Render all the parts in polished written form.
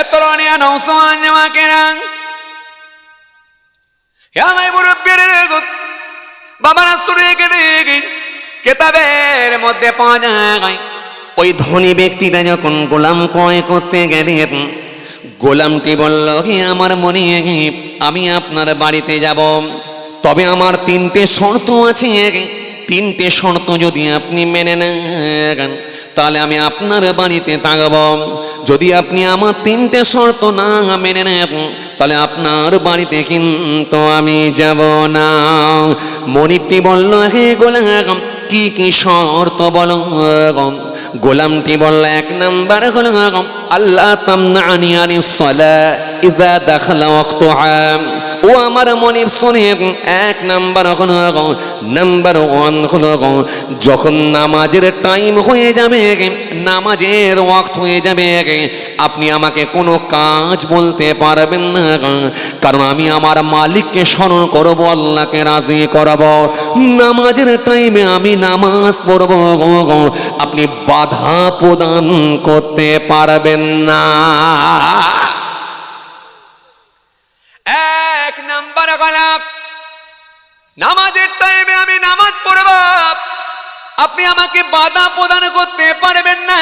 এতরনিয়া নৌসমান জামাকেরা আমায় মুরব্বির বাবা রাসূলকে দেখি কিতাবের মধ্যে পাওয়া যায় ওই ধনী ব্যক্তিটা যখন গোলাম ক্রয় করতে গেলেন, গোলামটি বলল, হে আমার মনে আমি আপনার বাড়িতে যাব, তবে আমার তিনটে শর্ত আছে। তিনটে শর্ত যদি আপনি মেনে নেন তাহলে আমি আপনার বাড়িতে থাকব। যদি আপনি আমার তিনটে শর্ত না মেনে নেন তাহলে আপনার বাড়িতে কিন্তু আমি যাব না। মনিবটি বলল, হে গোলাম কি কি শর্ত বলো? গোলামটি বলল, এক নাম্বার হলো আল্লাহ তামনানি আনিস সালাহ ইযা দাখালা ওয়াক্তুহা। ও আমার মনিব শুনেন, এক নাম্বার হলো নাম্বার 1 হলো যখন নামাজের টাইম হয়ে যাবে, নামাজের ওয়াক্ত হয়ে যাবে, আপনি আমাকে কোনো কাজ বলতে পারবেন না, কারণ আমি আমার মালিককে স্মরণ করব, আল্লাহকে রাজি করব। নামাজের টাইমে আমি নামাজ পড়ব, আপনি বাধা প্রদান করতে পারবেন না। এক নাম্বার গলাপ নামাজের টাইমে আমি নামাজ পড়ব, আপনি আমাকে বাধা প্রদান করতে পারবেন না।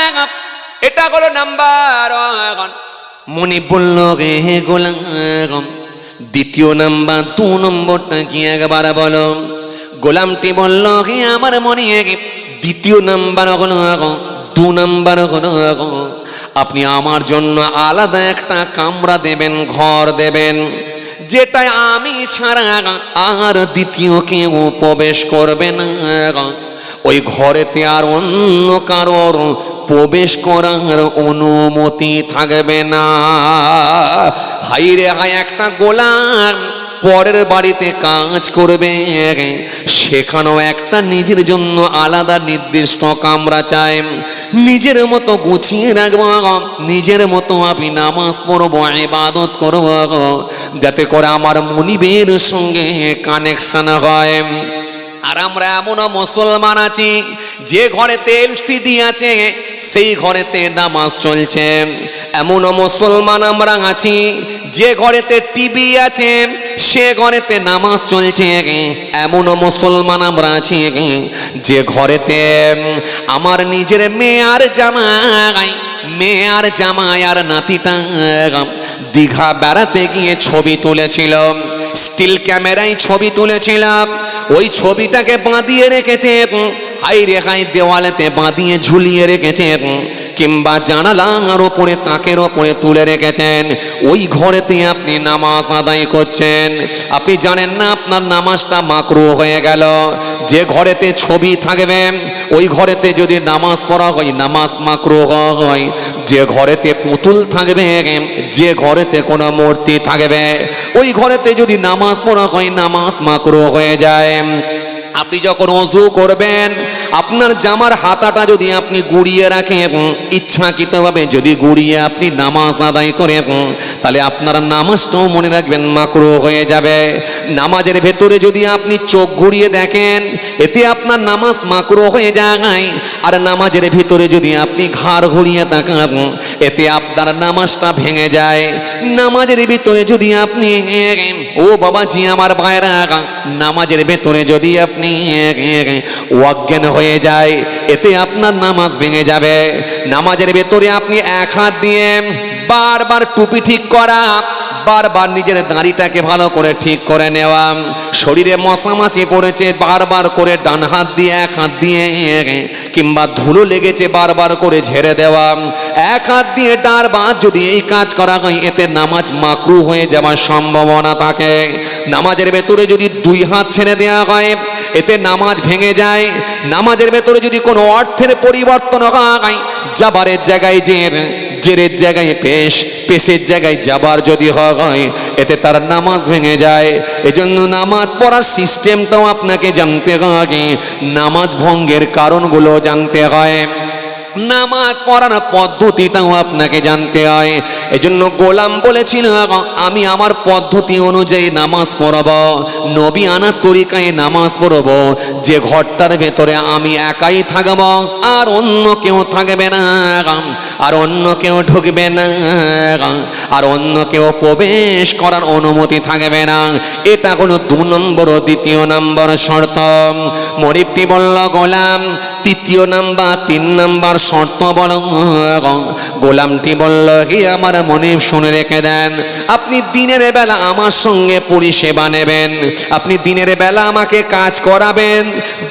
এটা হলো নাম্বার 1। মনি বলল, হে গোলাম দ্বিতীয় নাম্বার 2 নম্বরটা কি একবার বলো? গোলামটি বলল, হে আমার মনে দ্বিতীয় নাম্বার হলো 2 নাম্বার হলো আপনি আমার জন্য আলাদা একটা কামরা দেবেন, ঘর দেবেন, যেটাই আমি ছাড়া আর দ্বিতীয় কেউ প্রবেশ করবে না। ওই ঘরেতে আর অন্য কারোর প্রবেশ করার অনুমতি থাকবে না। হাইরে হায়, একটা গোলাম পরের বাড়িতে কাজ করবে, সেখানেও একটা নিজের জন্য আলাদা নির্দিষ্ট কামরা চাই, নিজের মতো গুছিয়ে রাখবো, নিজের মতো আমি নামাজ পড়বো, ইবাদত করব, যাতে করে আমার মনিবের সঙ্গে কানেকশন হয়। আর আমরা এমনও মুসলমান আছি যে ঘরেতে এলসিডি আছে সেই ঘরেতে নামাজ চলছে। এমনও মুসলমান আমরা আছি যে ঘরেতে টিভি আছে সে ঘরেতে নামাজ চলছে। এমনও মুসলমান আমরা আছি যে ঘরেতে আমার নিজের মেয়ে আর জামাই আর নাতিটা দীঘা বেড়াতে গিয়ে ছবি তুলেছিল, স্টিল ক্যামেরায় ছবি তুলেছিলাম। ওই ছবিটাকে বাঁধিয়ে রেখেছে, হাই রে হাই দেওয়ালেতে বাঁধিয়ে ঝুলিয়ে রেখেছেন, কিংবা জানালার ওপরে তাকের ওপরে তুলে রেখেছেন। ওই ঘরেতে আপনি নামাজ আদায় করছেন, আপনি জানেন না আপনার নামাজটা মাকরুহ হয়ে গেল। যে ঘরেতে ছবি থাকবে ওই ঘরেতে যদি নামাজ পড়া হয় নামাজ মাকরুহ হয়। যে ঘরেতে পুতুল থাকবে, যে ঘরেতে কোনো মূর্তি থাকবে ওই ঘরেতে যদি নামাজ পড়া হয় নামাজ মাকরুহ হয়ে যায়। আপনি যখন ওযু করবেন আপনার জামার হাতাটা যদি আপনি গুড়িয়ে রাখেন, ইচ্ছাকৃতভাবে যদি গুড়িয়ে আপনি নামাজ আদায় করেন, তাহলে আপনার নামাজটাও মনে রাখবেন মাকরুহ হয়ে যাবে। নামাজের ভেতরে যদি আপনি চোখ ঘুরিয়ে দেখেন এতে আপনার নামাজ মাকরুহ হয়ে যায়। আর নামাজের ভিতরে যদি আপনি ঘাড় ঘুরিয়ে তাকান এতে আপনার নামাজটা ভেঙে যায়। নামাজের ভিতরে যদি আপনি, ও বাবাজি আমার ভাইরা, নামাজের ভেতরে যদি আপনি অজ্ঞান হয়ে যায় এতে আপনার নামাজ ভেঙে যাবে। নামাজের ভেতরে আপনি এক হাত দিয়ে বারবার টুপি ঠিক করা, বারবার নিজের দাড়িটাকে ভালো করে ঠিক করে নেওয়া, শরীরে মশামাছি পড়েছে বারবার করে ডান হাত দিয়ে এক হাত দিয়ে, কিংবা ধুলো লেগেছে বারবার করে ঝেড়ে দেওয়া, এক হাত দিয়ে বারবার যদি এই কাজ করা হয় এতে নামাজ মাকরুহ হয়ে যাওয়ার সম্ভাবনা থাকে। নামাজের ভেতরে যদি 2 হাত ছেড়ে দেওয়া হয় এতে নামাজ ভেঙে যায়। নামাজের ভেতরে যদি কোনো অর্থের পরিবর্তন হয়, জাবারের জায়গায় জের, জেরের জায়গায় পেশ, পেশের জায়গায় জাবার যদি হয় এতে তার নামাজ ভেঙে যায়। এজন্য নামাজ পড়ার সিস্টেমটাও আপনাকে জানতে হয়, নামাজ ভঙ্গের কারণগুলো জানতে হয়। নামাজ পড়ার পদ্ধতিটাও আপনাকে জানতে হয়। এজন্য গোলাম বলেছিল, আমি আমার পদ্ধতি অনুযায়ী নামাজ পড়ব, নবী আনার তরিকায় নামাজ পড়ব, যে ঘরটার ভেতরে আমি একাই থাকব, আর অন্য কেউ থাকবে না, আর অন্য কেউ ঢুকবে না, আর অন্য কেউ প্রবেশ করার অনুমতি থাকবে না। এটা হলো 2 নম্বর ও 2 নম্বর শর্ত। মনিবটি বলল, গোলাম 3 নাম্বার 3 নাম্বার শর্ত বলো। গোলামটি বলল, হে আমার মনিব শুনে রেখে দেন, আপনি দিনের বেলা আমার সঙ্গে পরিষেবা নেবেন, আপনি দিনের বেলা আমাকে কাজ করাবেন,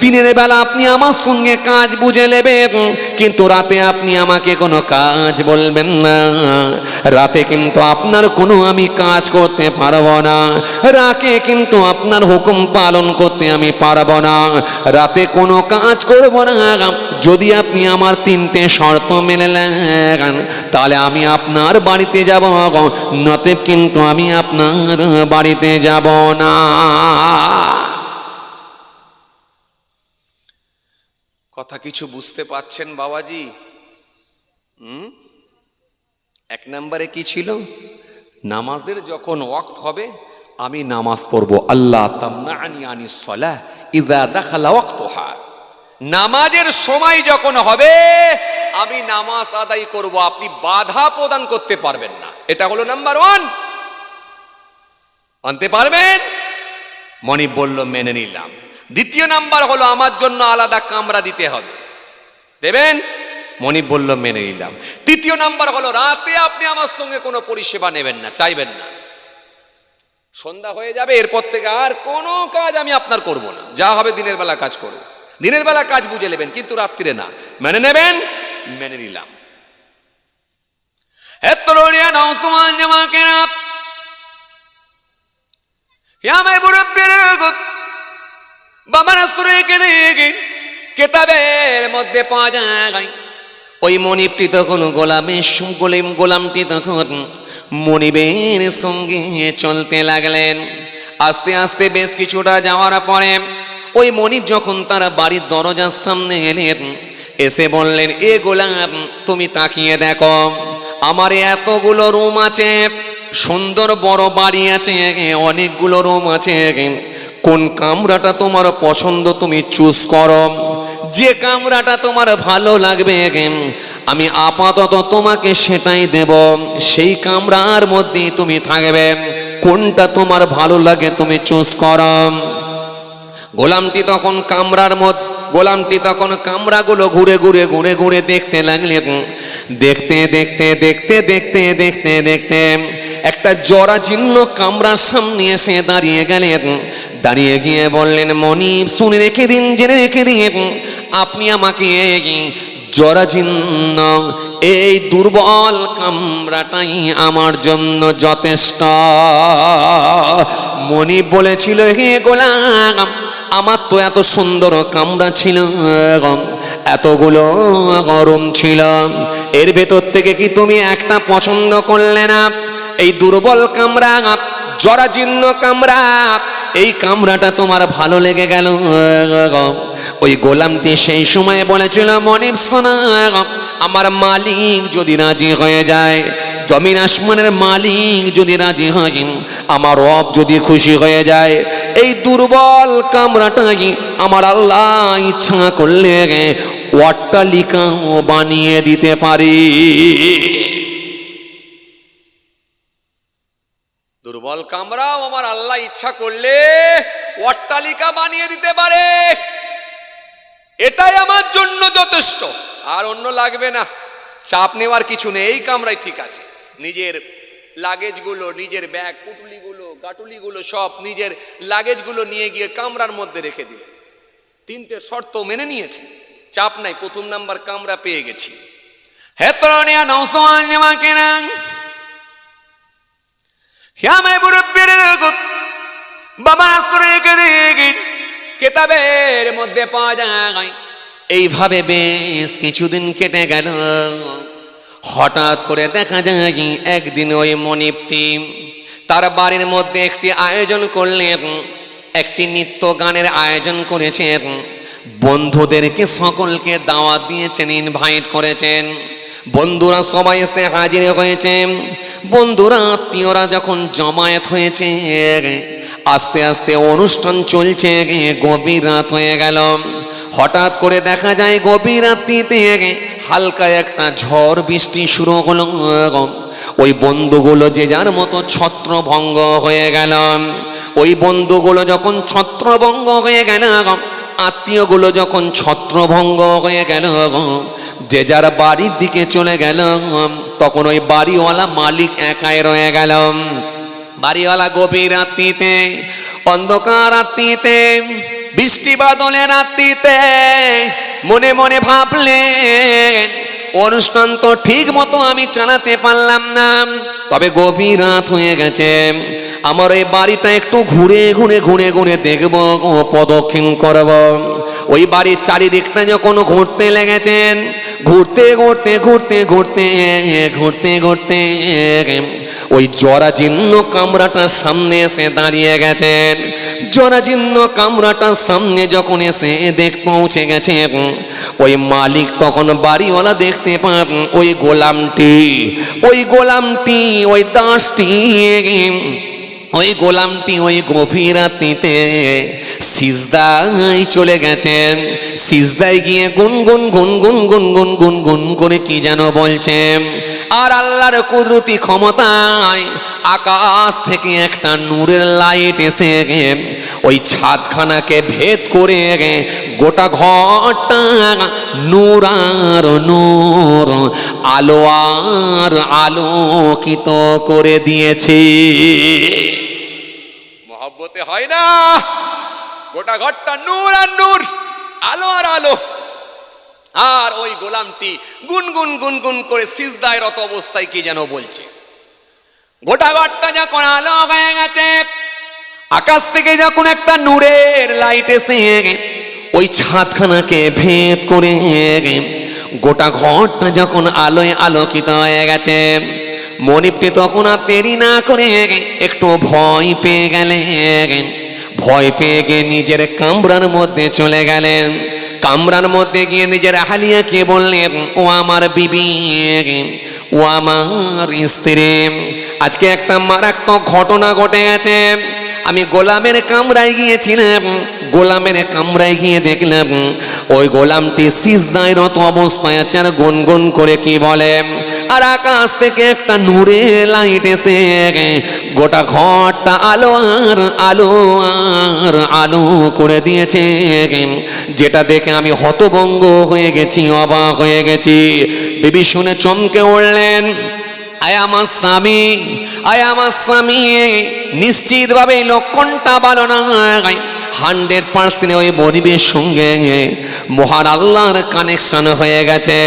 দিনের বেলা আপনি আমার সঙ্গে কাজ বুঝে নেবেন, কিন্তু রাতে আপনি আমাকে কোনো কাজ বলবেন না। রাতে কিন্তু আপনার কোনো আমি কাজ করতে পারবো না, রাতে কিন্তু আপনার হুকুম পালন করতে আমি পারবো না, রাতে কোনো কাজ করব না। যদি আপনি আমার 3টে শর্ত মেনে নেন, তাহলে আমি আপনার বাড়িতে যাব, নতুবা কিন্তু আমি আপনার বাড়িতে যাব না। কথা কিছু বুঝতে পাচ্ছেন বাবাজি? 1 নম্বরে কি ছিল? নামাজের যখন ওয়াক্ত হবে আমি নামাজ পড়ব। আল্লাহ তামনানি আনিস সালাহ ইযা দাখালা ওয়াক্তুহা। নামাজের সময় যখন হবে আমি নামাজ আদায় করব, আপনি বাধা প্রদান করতে পারবেন না। এটা হলো নাম্বার 1। আনতে পারবেন? মনিব বলল, মেনে নিলাম। 2 নাম্বার হলো আমার জন্য আলাদা কামরা দিতে হবে, দেবেন? মনিব বলল, মেনে নিলাম। 3 নাম্বার হলো রাতে আপনি আমার সঙ্গে কোনো পরিষেবা নেবেন না, চাইবেন না। সন্ধ্যা হয়ে যাবে, এরপর থেকে আর কোনো কাজ আমি আপনার করব না, যা হবে দিনের বেলা কাজ করব, দিনের বেলা কাজ বুঝে নেবেন, কিন্তু রাত্রিরে না। মেনে নেবেন? মেনে নিলাম। কেতাবের মধ্যে পাওয়া যায় ওই মনিবটি তখন গোলামটি তখন মনিবের সঙ্গে চলতে লাগলেন। আস্তে আস্তে বেশ কিছুটা যাওয়ার পরে ওই মনিব যখন তার বাড়ির দরজার সামনে এলেন, এসে বললেন, এ গোলাম তুমি তাকিয়ে দেখো, আমার এতগুলো রুম আছে, সুন্দর বড় বাড়ি আছে, অনেকগুলো রুম আছে, কোন কামরাটা তোমার পছন্দ তুমি চুজ করো, যে কামরাটা তোমার ভালো লাগবে আমি আপাতত তোমাকে সেটাই দেব, সেই কামরার মধ্যেই তুমি থাকবে, কোনটা তোমার ভালো লাগে তুমি চুজ করো। গোলামটি তখন কামরাগুলো ঘুরে ঘুরে দেখতে লাগলেন। দেখতে একটা জরাজীর্ণ কামরার সামনে এসে দাঁড়িয়ে গেলেন। দাঁড়িয়ে গিয়ে বললেন, মনিব শুনে রেখে দিন, জেনে রেখে দিন, আপনি আমাকে জরাজীর্ণ এই দুর্বল কামরাটাই আমার জন্য যথেষ্ট। মনিব বলেছিল, হে গোলাম, আমার তো এত সুন্দর কামরা ছিল, এতগুলো গরম ছিল, এর ভেতর থেকে কি তুমি একটা পছন্দ করলে না? এই দুর্বল কামরা, জরাজীর্ণ কামরা, এই কামরাটা তোমার ভালো লেগে গেল। ওই গোলামটি সেই সময় বলেছিল, মনিব শোনা, আমার মালিক যদি রাজি হয়ে যায়, জমিন আসমানের মালিক যদি রাজি হয়, আমার রব যদি খুশি হয়ে যায়, এই দুর্বল কামরাটাই আমার আল্লাহ ইচ্ছা করলে অট্টালিকাও বানিয়ে দিতে পারি। দুর্বল কামরাও আমার আল্লাহ ইচ্ছা করলে অট্টালিকা বানিয়ে দিতে পারে, এটাই আমার জন্য যথেষ্ট, আর অন্য লাগবে না। চাপ নেওয়ার কিছু নেই, এই কামরাই ঠিক আছে। নিজের লাগেজগুলো, নিজের ব্যাগ, পুটুলিগুলো, গাটুলিগুলো সব নিজের লাগেজগুলো নিয়ে গিয়ে কামরার মধ্যে রেখে দিল। 3টে শর্ত মেনে নিয়েছে, চাপ নাই, 1 নাম্বার কামরা পেয়ে গেছি। হেতরনিয়া নওসওয়ান জামা কেনাং কেতাবের মধ্যে পাওয়া যায়। এইভাবে বেশ কিছুদিন কেটে গেল। হঠাৎ করে দেখা যায় একদিন ওই মনিবটি তার বাড়ির মধ্যে একটি আয়োজন করলেন, একটি নৃত্য গানের আয়োজন করেছেন। বন্ধুদেরকে সকলকে দাওয়াত দিয়েছেন, ইনভাইট করেছেন। বন্ধুরা সবাই এসে হাজির হয়েছে। বন্ধুরা আত্মীয়রা যখন জমায়েত হয়েছে, আস্তে আস্তে অনুষ্ঠান চলছে, গভীর রাত হয়ে গেল। হঠাৎ করে দেখা যায় গভীর রাত্রিতে হালকা একটা ঝড় বৃষ্টি শুরু হলো। ওই বন্ধুগুলো যে যার মতো ছত্রভঙ্গ হয়ে গেল। ওই বন্ধুগুলো যখন ছত্রভঙ্গ হয়ে গেল, আত্মীয়গুলো যখন ছত্রভঙ্গ হয়ে গেল, যে যার বাড়ির দিকে চলে গেল, তখন ওই বাড়িওয়ালা মালিক একাই রয়ে গেল। বাড়িওয়ালা গভীর রাত্রিতে, অন্ধকার রাত্রিতে, বৃষ্টি বাদলের রাত্রিতে মনে মনে ভাবলেন, অনুষ্ঠান তো ঠিক মতো আমি চালাতে পারলাম না, তবে গভীর রাত হয়ে গেছে, আমার এই বাড়িটা একটু ঘুরে ঘুরে ঘুরে ঘুরে দেখব, প্রদক্ষিণ করব। ওই বাড়ির চারিদিকটা যখন ঘুরতে লেগেছেন, ঘুরতে ঘুরতে ঘুরতে ঘুরতে ঘুরতে ঘুরতে ওই জরাজীর্ণ কামরাটার সামনে এসে দাঁড়িয়ে গেছেন। জরাজীর্ণ কামরাটার সামনে যখন এসে পৌঁছে গেছে, ওই মালিক তখন বাড়িওয়ালা দেখতে পান ওই গোলামটি, ওই দাসটি, ওই গোলামটি ওই গভীর রাত্রিতে সিজদায় চলে গেছেন। সিজদায় গিয়ে গুনগুন গুনগুন গুনগুন গুনগুন করে কি যেন বলছেন। আর আল্লাহর কুদরতি ক্ষমতায় আকাশ থেকে একটা নূরের লাইট এসে ওই ছাদখানাকে ভেদ করে গোটা ঘরটা নূর আর নূর, আলো আর আলোকিত করে দিয়েছে। মহব্বতে হয় না, গোটা ঘরটা নূর আর নূর, আলো আর আলো। আর ওই গোলামটি গুনগুন গুনগুন করে সিজদায় রত অবস্থায় কি যেন বলছে। গোটা ঘরটা যখন আলো হয়ে গেছে, আকাশ থেকে যখন একটা নূরের লাইট এসে ওই ছাদখানাকে ভেদ করে গোটা ঘরটা যখন আলোয় আলোকিত হয়ে গেছে, মনিবটি তখন আর দেরি না করে একটু ভয় পেয়ে গেলেন। ভয় পেয়ে গিয়ে নিজের কামরার মধ্যে চলে গেলেন। কামরার মধ্যে গিয়ে নিজের আহালিয়াকে বললেন, ও আমার বিবি, ও আমার স্ত্রী, আজকে একটা মারাত্মক ঘটনা ঘটে গেছে। আমি গোলামের কামরায় গিয়েছিলাম, গোলামের কামরায় গিয়ে দেখলাম ওই গোলামটি সিজদায় রত অবস্থায় আছে, আর গুনগুন করে কি বলে। আর আকাশ থেকে একটা নূরের লাইট এসে গোটা ঘরটা আলো আর আলো আর আলো করে দিয়েছে, যেটা দেখে আমি হতভম্ব হয়ে গেছি, অবাক হয়ে গেছি। বিবি শুনে চমকে উঠলেন, আয় আমার স্বামী, আয় আমার স্বামী, নিশ্চিতভাবে এই লক্ষণটা ভালো না। 100% ওই মনিবের সঙ্গে মহান আল্লাহর কানেকশন হয়ে গেছে।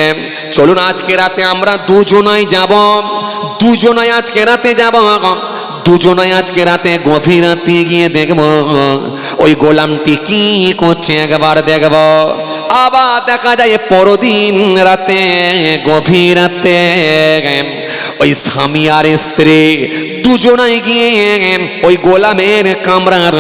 চলুন আজকে রাতে আমরা দুজনাই যাব, দুজনাই আজকে রাতে যাব, দুজনাই আজকে রাতে গভীর রাতে গিয়ে দেখব ওই গোলামটি কি করছে, একবার দেখব। আবার দেখা যায় পরদিন রাতে গভীর রাতে ওই স্বামী আর স্ত্রী দুজনাই গিয়ে ওই গোলামের কামরার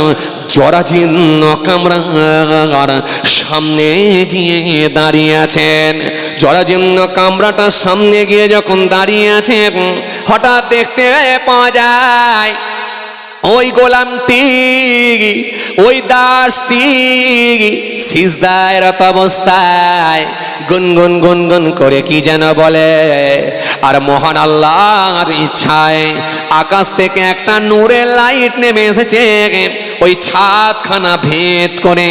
জরাজীর্ণ কামরার সামনে গিয়ে দাঁড়িয়ে আছেন। জরাজীর্ণ কামরাটার সামনে গিয়ে যখন দাঁড়িয়ে আছেন, হঠাৎ দেখতে পাওয়া যায় ওই গোলামটি, ওই দাসটি সিজদায় রত অবস্থায় গুনগুন গুনগুন করে কি যেন বলে। আর মহান আল্লাহর ইচ্ছায় আকাশ থেকে একটা নূরের লাইট নেমে এসেছে, ওই ছাদখানা ভেদ করে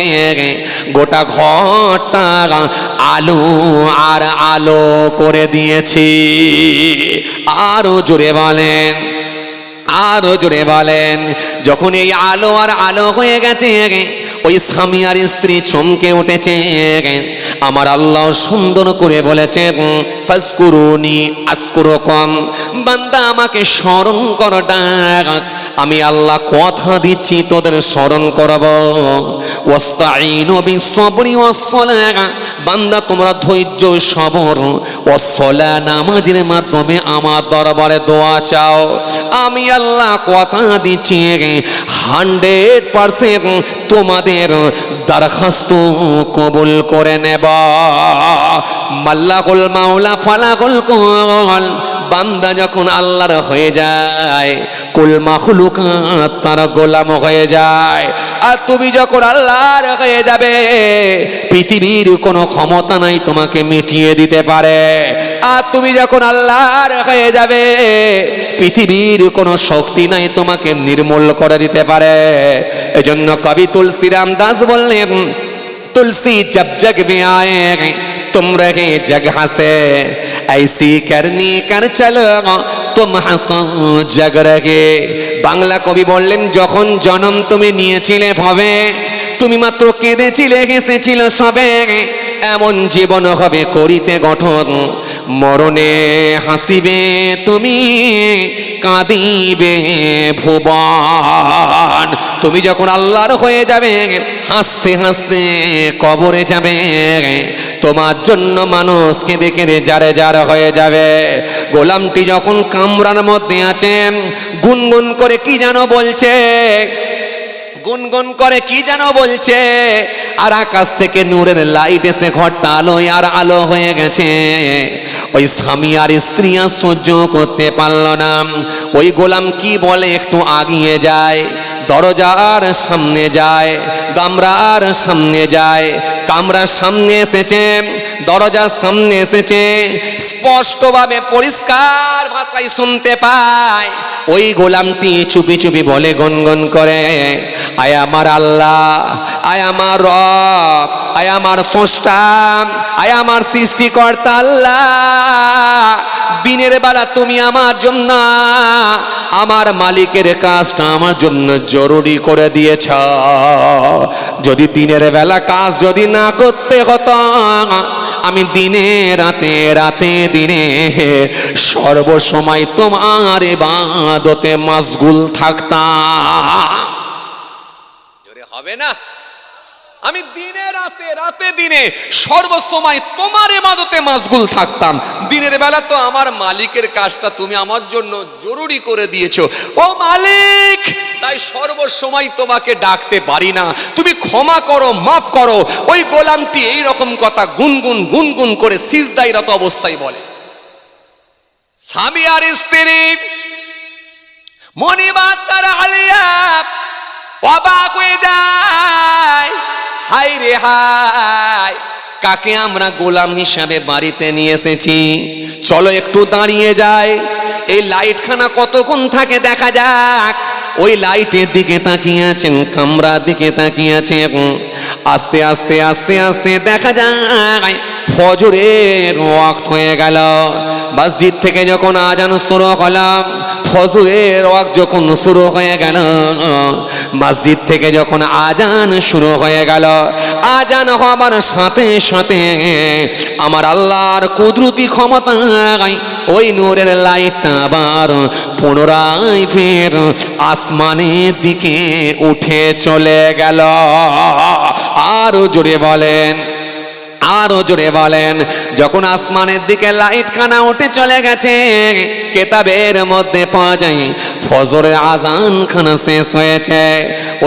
গোটা ঘরটা আলো আর আলো করে দিয়েছি। আরো জোরে বলেন, আরো জোরে বলেন। যখন এই আলো আর আলো হয়ে গেছে, ওই স্বামী আর স্ত্রী চমকে উঠেছে। আমার আল্লাহ সুন্দর করে বলেছেন, ফাজকুরুনি আযকুরুকুম, বান্দা আমাকে স্মরণ কর, ডাক, আমি আল্লাহ কথা দিচ্ছি তোদের স্মরণ করব। ওয়াস্তাঈনু বিস-সাবরি ওয়াস-সালাহ, বান্দা তোমরা ধৈর্য সবর ওয়াস-সালাহ, নামাজের মাধ্যমে আমার দরবারে দোয়া চাও। আমি আল্লাহ কথা দিচ্ছি 100% তোমাদের তোমাদের দরখাস্ত কবুল করে নেব। মাল্লাকুল মাওলা ফালাকুল কল, বান্দা যখন আল্লাহর হয়ে যায় কুল মাখলুকাত তার গোলাম হয়ে যায়। আর তুমি যখন আল্লাহর হয়ে যাবে পৃথিবীর কোনো ক্ষমতা নাই তোমাকে মিটিয়ে দিতে পারে। আর তুমি যখন আল্লাহর হয়ে যাবে পৃথিবীর কোনো শক্তি নাই তোমাকে নির্মূল করে দিতে পারে। এজন্য কবি তুলসীরাম দাস বললেন, तुलसी जब जग में आए तुम रहे जगह से, ऐसी करनी कर चलो तुम हंसो जग रहे। বাংলা কবি বললেন, যখন জন্ম তুমি নিয়েছিলে ভবে, তুমি মাত্র কেঁদেছিলে হেসেছিল সবে, এমন জীবন হবে করিতে গঠন, মরণে হাসিবে তুমি কাঁদিবে ভুবন। তুমি যখন আল্লাহর হয়ে যাবে হাসতে হাসতে কবরে যাবে, তোমার জন্য মানুষ কেঁদে কেঁদে যারে যার হয়ে যাবে। গোলামটি যখন কামরার মধ্যে আছে গুনগুন করে কি যেন বলছে, গুনগুন করে কি যেন বলছে, আর আকাশ থেকে নূরের লাইট এসে ঘরটা আলো আর আলো হয়ে গেছে। ওই স্বামী আর স্ত্রী আর সহ্য করতে পারল না। ওই গোলাম কি বলে একটু আগিয়ে যায়, দরজার সামনে যায়, কামরার সামনে যায়। কামরার সামনে এসেছে, দরজার সামনে এসেছে, স্পষ্টভাবে পরিষ্কার ভাষায় শুনতে পায় ওই গোলামটি চুপি চুপি বলে গনগন করে, আয় আমার আল্লাহ, আয় আমার রব, আয় আমার স্রষ্টা, আয় আমার সৃষ্টিকর্তা আল্লাহ, দিনের বেলা তুমি আমার জন্য আমার মালিকের কাজটা আমার জন্য জরুরি করে দিয়েছ। যদি দিনের বেলা কাজ যদি না করতে হতো, আমি দিনে রাতে রাতে দিনে সর্বসময় তোমার ইবাদতে মশগুল থাকতাম। জোরে হবে না? আমি দিনে রাতে রাতে দিনে সর্বসময় তোমার ইবাদতে মশগুল থাকতাম। দিনের বেলা তো আমার মালিকের কাজটা তুমি আমার জন্য জরুরি করে দিয়েছো ও মালিক, তাই সর্বসময় তোমাকে ডাকতে পারি না, তুমি ক্ষমা করো, মাফ করো। ওই গোলামটি এই রকম কথা গুনগুন গুনগুন করে সিজদায়রত অবস্থায় বলে। স্বামী আর স্ত্রী মনিবাদ তারা আলিয়া অবাক হয়ে যায়, হাই রে হাই, কাকে আমরা গোলাম হিসাবে বাড়িতে নিয়ে এসেছি। চলো একটু দাঁড়িয়ে যাই, এই লাইটখানা কতক্ষণ থাকে দেখা যাক। ওই লাইটের দিকে তাকিয়ে আছেন, কামরার দিকে তাকিয়ে আছেন। আস্তে আস্তে আস্তে আস্তে দেখা যায় ফজরের ওয়াক্ত হয়ে গেল। মসজিদ থেকে যখন আজান শুরু হলো, ফজরের ওয়াক্ত যখন শুরু হয়ে গেল, মসজিদ থেকে যখন আজান শুরু হয়ে গেল, আজান হবার সাথে সাথে আমার আল্লাহর কুদরতি ক্ষমতায় ওই নূরের লাইটটা আবার পুনরায় ফের আসমানের দিকে উঠে চলে গেল। আরো জোরে বলেন, আরো জোরে বলেন। যখন আসমানের দিকে লাইট খানা উঠে চলে গেছে, কেতাবের মধ্যে পাওয়া যায় ফজরের আজান খানা শেষ হয়েছে।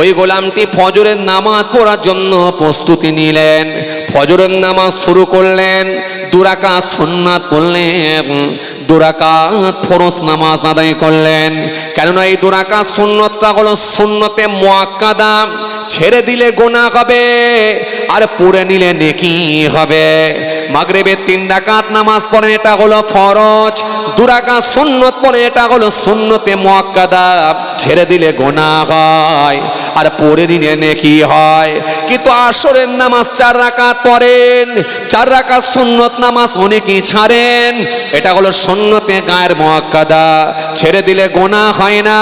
ওই গোলামটি ফজরের নামাজ পড়ার জন্য প্রস্তুতি নিলেন, ফজরের নামাজ শুরু করলেন। 2 রাকাত সুন্নাত পড়লেন, 2 রাকাত ফরজ নামাজ আদায় করলেন। কেননা এই 2 রাকাত সুন্নতটা হলো সুন্নতে মুআক্কাদা, ছেড়ে দিলে গুনাহ হবে আর পড়ে নিলে নেকি হবে। মাগরিবের 3 রাকাত নামাজ পড়েন, এটা হলো ফরজ। 2 রাকাত সুন্নত পড়ে, এটা হলো সুন্নতে মুআক্কাদা, ছেড়ে দিলে গুনাহ হয় আর পড়ে নিলে নেকি হয়। কিন্তু আসরের নামাজ 4 রাকাত পড়েন, 4 রাকাত সুন্নত নামাজ অনেকেই ছাড়েন, এটা হলো সুন্নতে গায়ের মুআক্কাদা, ছেড়ে দিলে গুনাহ হয় না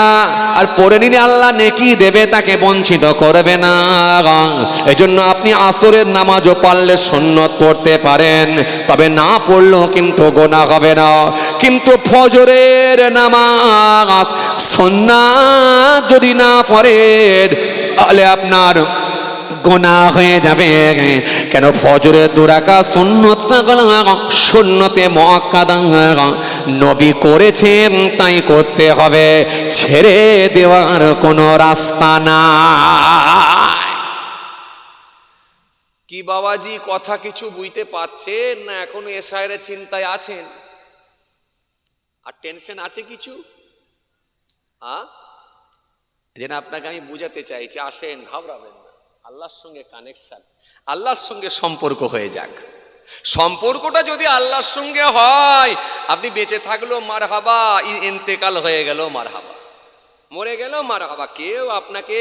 আর পড়ে নিলে আল্লাহ নেকি দেবে, তাকে বঞ্চিত করবে না। এজন্য আপনি আসরের নামাজও পারলে সুন্নত পড়তে পারেন, তবে না পড়লেও কিন্তু গুনাহ হবে না। কিন্তু ফজরের নামাজ সুন্নাত যদি না পড়েন তাহলে আপনার গুনাহ হয়ে যাবে। কেন? ফজরের 2 রাকাত সুন্নতটা সুন্নতে মুআক্কাদা নবী করেছেন, তাই করতে হবে, ছেড়ে দেওয়ার কোনো রাস্তা নাই। কি বাবাজি কথা কিছু বুঝতে পারছেন না এখনো এসআইয়ের চিন্তায় আছেন? আর টেনশন আছে কিছু? যেন আপনাকে আমি বুঝাতে চাইছি, আসেন, ঘাবড়াবেন না। আল্লাহর সঙ্গে কানেকশন, আল্লাহর সঙ্গে সম্পর্ক হয়ে যাক। সম্পর্কটা যদি আল্লাহর সঙ্গে হয়, আপনি বেঁচে থাকলেও মারহাবা, ইন্তেকাল হয়ে গেল মারহাবা, মরে গেল মারহাবা, কেউ আপনাকে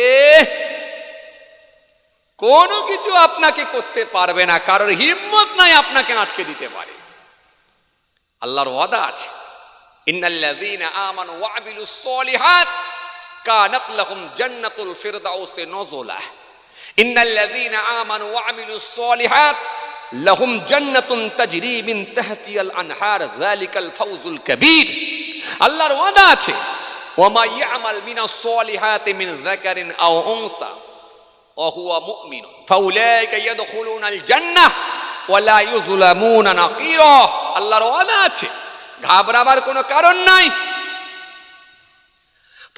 কোনো কিছু আপনাকে করতে পারবে না, কারোর হিম্মত নাই আপনাকে আটকে দিতে পারে। আল্লাহর ওয়াদা আছে, ইন্নাল্লাযীনা আমানু ওয়া আমিলুস সলিহাত কানাত লাহুম জান্নাতুল ফিরদাউসি নুজুলা। ইন্নাল্লাযীনা আমানু ওয়া আমিলুস সলিহাত লাহুম জান্নাতুন তাজরি মিন তাহতিহাল আনহার যালিকাল ফাউজুল কাবীর। আল্লাহর ওয়াদা আছে, ওয়া মা ইয়ামাল মিনাস সলিহাতি মিন যাকারিন আও উনসা ওয়া হুয়া মুমিন ফাউলাইকা ইয়াদখুলুনাল জান্নাহ ওয়া লা ইউযলামুনা নাকিরা। আল্লাহর ওয়াদা আছে, ঘাবড়াবার কোনো কারণ নাই।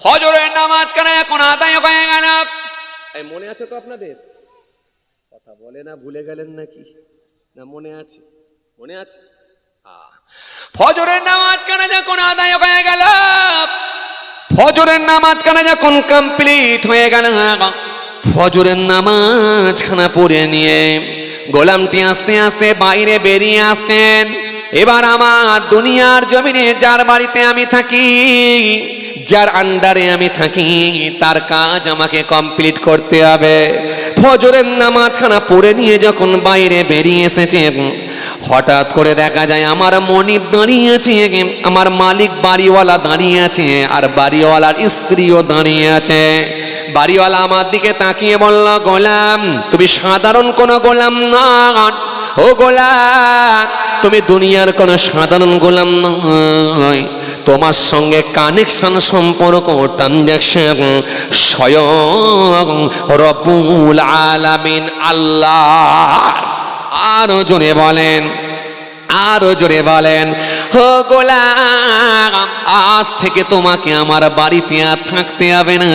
ফজরের নামাজ কেন এখন আদায় হয়ে গেল? এই মনে আছে তো আপনাদের? কথা বলে না, ভুলে গেলেন নাকি? না মনে আছে? মনে আছে? ফজরের নামাজ কেন যখন আদায় হয়ে গেল, ফজরের নামাজ কেন যখন কমপ্লিট হয়ে গেল, ফজরের নামাজ খানা পড়ে নিয়ে গোলামটি আস্তে আস্তে বাইরে বেরিয়ে আসছেন। এবার আমার দুনিয়ার জমিনে যার বাড়িতে আমি থাকি, যার আন্ডারে আমি থাকি, তার কাজ আমাকে কমপ্লিট করতে হবে। ফজরের নামাজখানা পড়ে নিয়ে যখন বাইরে বেরিয়ে এসেছে, হঠাৎ করে দেখা যায় আমার মনিব দাঁড়িয়ে আছে, আমার মালিক বাড়িওয়ালা দাঁড়িয়ে আছে, আর বাড়িওয়ালার স্ত্রীও দাঁড়িয়ে আছে। বাড়িওয়ালা আমার দিকে তাকিয়ে বলল, গোলাম তুমি সাধারণ কোনো গোলাম না, ও গোলাম তুমি দুনিয়ার কোন সাধারণ গোলাম নয়, তোমার সঙ্গে কানেকশন, সম্পর্ক, ট্রানজাকশন স্বয়ং রব্বুল আলামিন আল্লাহ। আরো জোরে বলেন, আরো জোরে বলেন, ও গোলাম আজ থেকে তোমাকে আমার বাড়িতে আর থাকতে হবে না,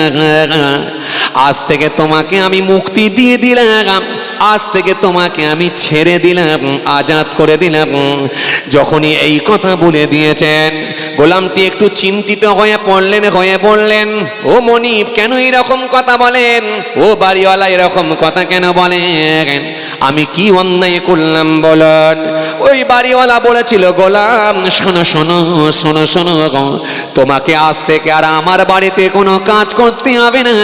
আজ থেকে তোমাকে আমি মুক্তি দিয়ে দিলাম, আজ থেকে তোমাকে আমি ছেড়ে দিলাম, আজাদ করে দিলাম। যখনই এই কথা বলে দিয়েছেন, গোলামটি একটু চিন্তিত হয়ে বললেন, ও মনিব কেন এরকম কথা বলেন? ও বাড়িওয়ালা এরকম কথা কেন বলেন? আমি কি অন্যায় করলাম বলেন? ওই বাড়িওয়ালা বলেছিল, গোলাম শোনো শোনো শোনো শোনো, তোমাকে আজ থেকে আর আমার বাড়িতে কোনো কাজ করতে হবে না,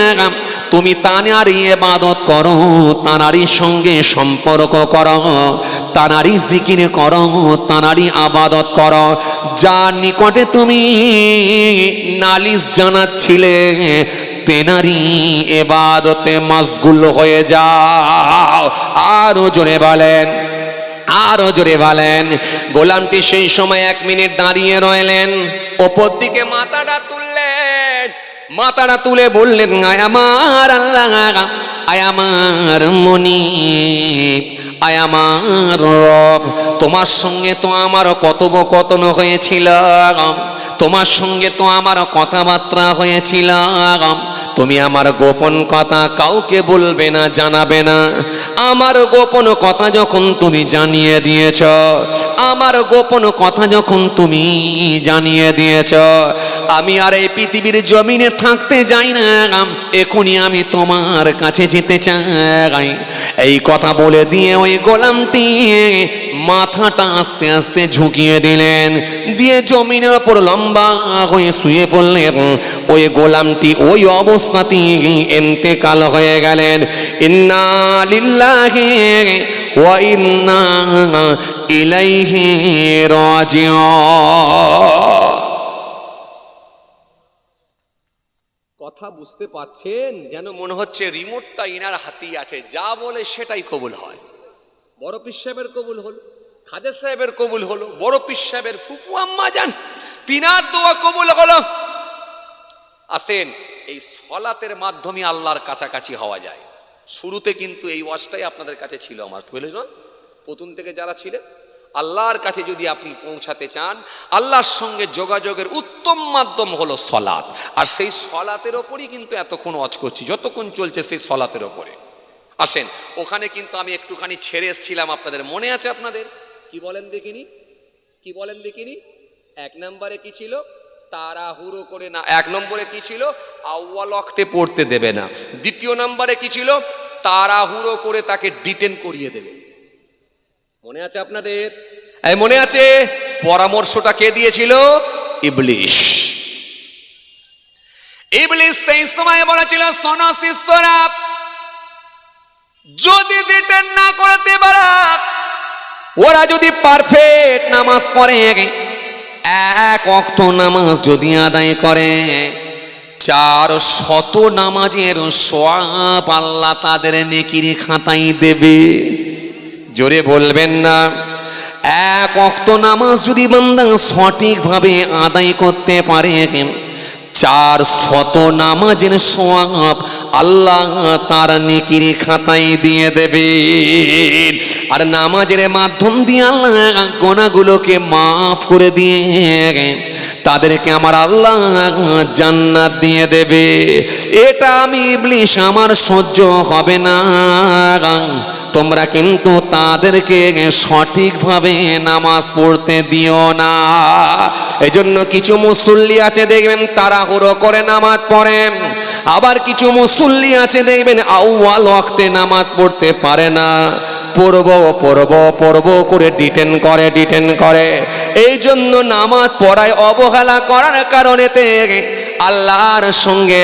তুমি তানারই ইবাদত করো, তানারই সঙ্গে সম্পর্ক করো, তানারই জিকির করো, তানারই ইবাদত করো। যার নিকটে তুমি নালিশ জানাচ্ছিলে, তেনারই ইবাদতে মশগুল হয়ে যাও। আরো জোরে বলেন, আরো জোরে বলেন। গোলামটি সেই সময় 1 মিনিট দাঁড়িয়ে রইলেন, ওপর দিকে মাথাটা তুললেন, মাথাটা তুলে বললেন, আয় আমার আল্লাহ, আয় আমার মনিব, আয় আমার রব, তোমার সঙ্গে তো আমার কথোপকথন হয়েছিল, তোমার সঙ্গে তো আমার কথাবার্তা হয়েছিল, তুমি আমার গোপন কথা কাউকে বলবে না, জানাবে না। আমার গোপন কথা যখন তুমি জানিয়ে দিয়েছ, আমার গোপন কথা যখন তুমি জানিয়ে দিয়েছ, আমি আর এই পৃথিবীর জমিনে থাকতে যাই না, এখনই আমি তোমার কাছে যেতে চাই। এই কথা বলে দিয়ে ওই গোলামটি মাথাটা আস্তে আস্তে ঝুঁকিয়ে দিলেন, দিয়ে জমিনের ওপর লম্বা হয়ে শুয়ে পড়লেন। ওই গোলামটি ওই অবস্থাতেই ইন্তেকাল হয়ে গেলেন। ইন্না লিল্লাহি ওয়া ইন্না ইলাইহি রাজিউন। কথা বুঝতে পাচ্ছেন? যেন মনে হচ্ছে রিমোটটা ইনার হাতেই আছে, যা বলে সেটাই কবুল হয়। বড় পীর সাহেবের কবুল হলো, খাজা সাহেবের কবুল হলো, বড় পীর সাহেবের ফুফু আম্মা জান তিনার দোয়া কবুল হলো। আসেন, এই সলাতের মাধ্যমে আল্লাহর কাছাকাছি হওয়া যায়। শুরুতে কিন্তু এই ওয়াজটাই আপনাদের কাছে ছিল আমার প্রয়োজন। প্রথম থেকে যারা ছিলেন, আল্লাহর কাছে যদি আপনি পৌঁছাতে চান, আল্লাহর সঙ্গে যোগাযোগের উত্তম মাধ্যম হলো সলাত। আর সেই সলাতের ওপরই কিন্তু এতক্ষণ ওয়াজ করছি, যতক্ষণ চলছে সেই সলাতের ওপরে। আসেন, ওখানে কিন্তু আমি একটুখানি ছেড়ে এসেছিলাম আপনাদের, মনে আছে আপনাদের? কি বলেন দেখিনি, কি বলেন দেখিনি? এক নম্বরে কি ছিল? তাড়াহুড়ো করে না। এক নম্বরে কি ছিল? আউয়াল ওয়াক্তে পড়তে দেবে না। দ্বিতীয় নম্বরে কি ছিল? তাড়াহুড়ো করে তাকে ডিটেন করিয়ে দেবে। মনে আছে আপনাদের? এই মনে আছে? পরামর্শটা কে দিয়েছিল? ইবলিশ। ইবলিশ সেই সময় বলেছিল, শোনো শিষ্যরা, যদি ডিটেন না করতে পারা, ওরা যদি পারফেক্ট নামাজ পড়ে, এক ওয়াক্ত নামাজ যদি আদায় করে, 400 নামাজের সওয়াব আল্লাহ তাদের নেকির খাতায় দেবে। জোরে বলবেন না? এক ওয়াক্ত নামাজ যদি বান্দা সঠিকভাবে আদায় করতে পারে, 400 নামাজের সওয়াব আল্লাহ তার নেকির খাতায় দিয়ে দেবে। আর নামাজের মাধ্যম দিয়ে আল্লাহ গুনাহগুলোকে মাফ করে দিয়ে তাদেরকে আমার আল্লাহ জান্নাত দিয়ে দেবে। এটা আমি ইবলিশ আমার সহ্য হবে না। তোমরা কিন্তু তাদেরকে সঠিকভাবে নামাজ পড়তে দিও না। এজন্য কিছু মুসল্লি আছে দেখবেন তাড়াহুড়ো করে নামাজ পড়ে, আবার কিছু মুসল্লি আছে দেখবেন আউয়াল ওয়াক্তে নামাজ পড়তে পারে না। পড়ব করে ডিটেন করে। এই জন্য নামাজ পড়ায় অবহেলা করার কারণেতে আল্লাহর সঙ্গে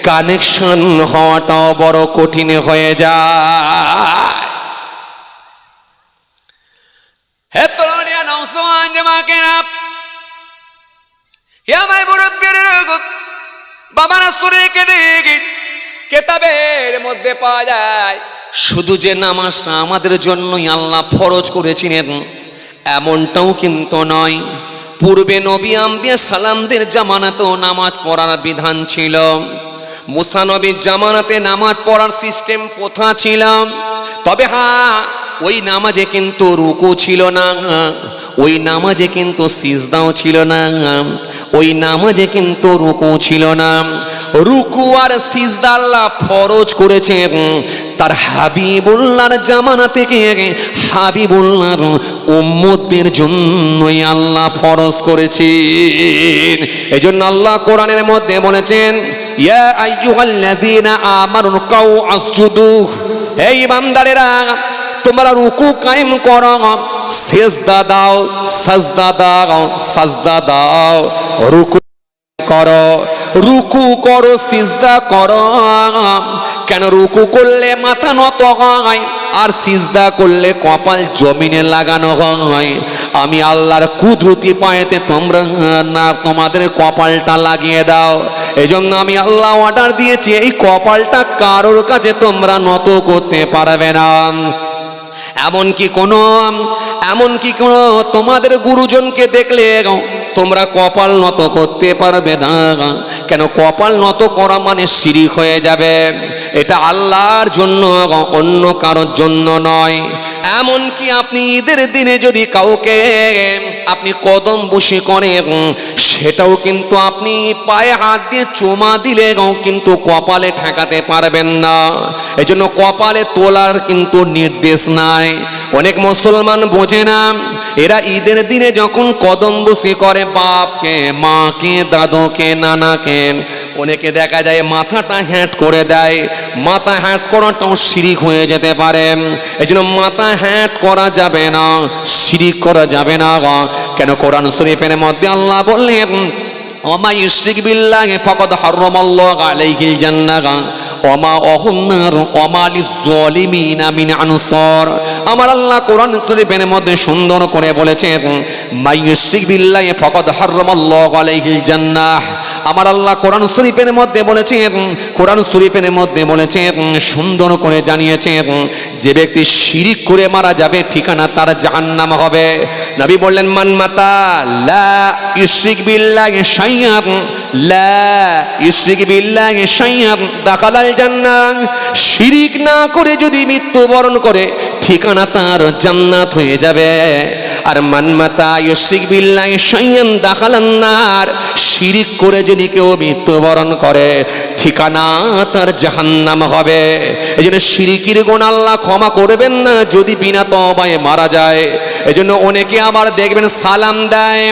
কানেকশন হওয়াটাও বড় কঠিন হয়ে যায়। হে তরুণিয়া নওজওয়ান জামাকেরা, হে আমার মুরব্বিরা, বাবারা সুরেকে দেখি কিতাবের মধ্যে পাওয়া যায় শুধু যে নামাজটা আমাদের জন্যই আল্লাহ ফরজ করেছিলেন এমনটাও কিন্তু নয়। পূর্বে নবী আম্বিয়া সালামদের জামানাতেও নামাজ পড়ার বিধান ছিল। মুসা নবীর জামানাতে নামাজ পড়ার সিস্টেম প্রথা ছিল। তবে হ্যাঁ, ওই নামাজে কিন্তু রুকু ছিল না, ওই নামাজে কিন্তু সিজদাও ছিল না, ওই নামাজে কিন্তু রুকু ছিল না। রুকু আর সিজদা আল্লাহ ফরজ করেছেন তার হাবিবুল্লাহর জামানা থেকে হাবিবুল্লাহর উম্মতদের জন্যই আল্লাহ ফরজ করেছেন। এজন্য আল্লাহ কোরআনের মধ্যে বলেছেন, ইয়া আইয়ুহাল্লাযীনা আমানু রুকাউ আসজুদু, এই বান্দারেরা তোমরা রুকু কায়েম করো, সিজদা দাও, সাজদা দাও, রুকু করো, সিজদা করো। কেন? রুকু করলে মাথা নত হয়, আর সিজদা করলে কপাল জমিনে লাগানো হয়। আমি আল্লাহর কুদরতি পায়েতে তোমরা না তোমাদের কপালটা লাগিয়ে দাও। এজন্য আমি আল্লাহ অর্ডার দিয়েছি, এই কপালটা কারোর কাছে তোমরা নত করতে পারবে না। এমনকি কোনো তোমাদের গুরুজনকে দেখলে তোমরা কপাল নত করতে পারবে না। কেন? কপাল নত করা মানে শিরক হয়ে যাবে। এটা আল্লাহর জন্য, অন্য কারোর জন্য নয়। এমনকি আপনি ঈদের দিনে যদি কাউকে আপনি কদম বসি করেন, সেটাও কিন্তু আপনি পায়ে হাত দিয়ে চুমা দিলে কিন্তু কপালে ঠেকাতে পারবেন না। এজন্য কপালে তোলার কিন্তু নির্দেশ নাই। অনেক মুসলমান বোঝে না, এরা ঈদের দিনে যখন কদম বসি করে বাপকে, মাকে, দাদুকে, নানাকে, অনেকে দেখা যায় মাথাটা হ্যাট করে দেয়। মাথা হ্যাট করাটাও শিরক হয়ে যেতে পারে। এজন্য মাথা হ্যাট করা যাবে না, শিরক করা যাবে না। কেন? কোরআন শরীফের মধ্যে আল্লাহ বললেন, ওমা ইউশরিক বিল্লাহি ফাকাদ হারামাল্লাহু আলাইহিল জান্নাহ ওমা অহুন্নার ওমা লিয-যালিমিনা মিন আনসার। আমার আল্লাহ কোরআন শরীফের মধ্যে সুন্দর করে বলেছেন, মা ইউশরিক বিল্লাহি ফাকাদ হারামাল্লাহু আলাইহিল জান্নাহ। আমার আল্লাহ কোরআন শরীফের মধ্যে বলেছেন, সুন্দর করে জানিয়েছেন, যে ব্যক্তি শিরক করে মারা যাবে ঠিকানা তার জাহান্নাম হবে। নবী বললেন, মান মাতা লা ইউশরিক বিল্লাহি শাইআন লা ইউশরিক বিল্লাহি শাইআন দাখালাল জান্নাহ। শিরিক না করে যদি মৃত্যুবরণ করে ঠিকানা তার জান্নাত হয়ে যাবে। আর মান মাতা ইউশরিক বিল্লাহি শাইআন দাখালান নার, শিরিক করে যদি কেউ মৃত্যুবরণ করে ঠিকানা তার জাহান্নাম হবে। এজন্য শিরিকের গুনাহ আল্লাহ ক্ষমা করবেন না যদি বিনা তওবায় মারা যায়। এজন্য অনেকে আবার দেখবেন সালাম দেয়,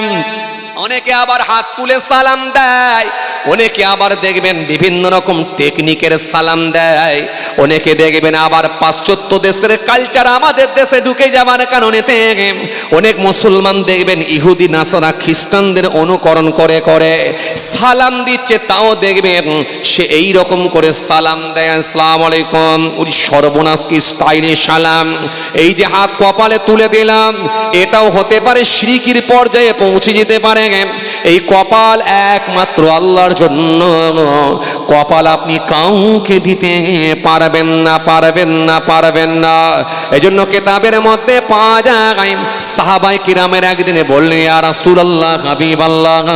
অনেকে আবার হাত তুলে সালাম দেয়, অনেকে আবার দেখবেন বিভিন্ন রকম টেকনিকের সালাম দেয়, অনেকে দেখবেন আবার পাশ্চাত্য দেশের কালচার আমাদের দেশে ঢুকে যাবার কারণে অনেক মুসলমান দেখবেন ইহুদি নাসারা খ্রিস্টানদের অনুকরণ করে করে সালাম দিচ্ছে, তাও দেখবেন সে এই রকম করে সালাম দেয় আসসালামু আলাইকুম। ওই সর্বনাশ কি স্টাইলে সালাম! এই যে হাত কপালে তুলে দিলাম, এটাও হতে পারে শিরকির পর্যায়ে পৌঁছে যেতে পারে। এই কপাল একমাত্র আল্লাহর জন্য, কপাল আপনি কাউকে দিতে পারবেন না, পারবেন না, পারবেন না। এজন্য কিতাবের মধ্যে পাওয়া যায় সাহাবায়ে কিরামের একদিনে বললেন, ইয়া রাসূলুল্লাহ, হাবিবাল্লাহ,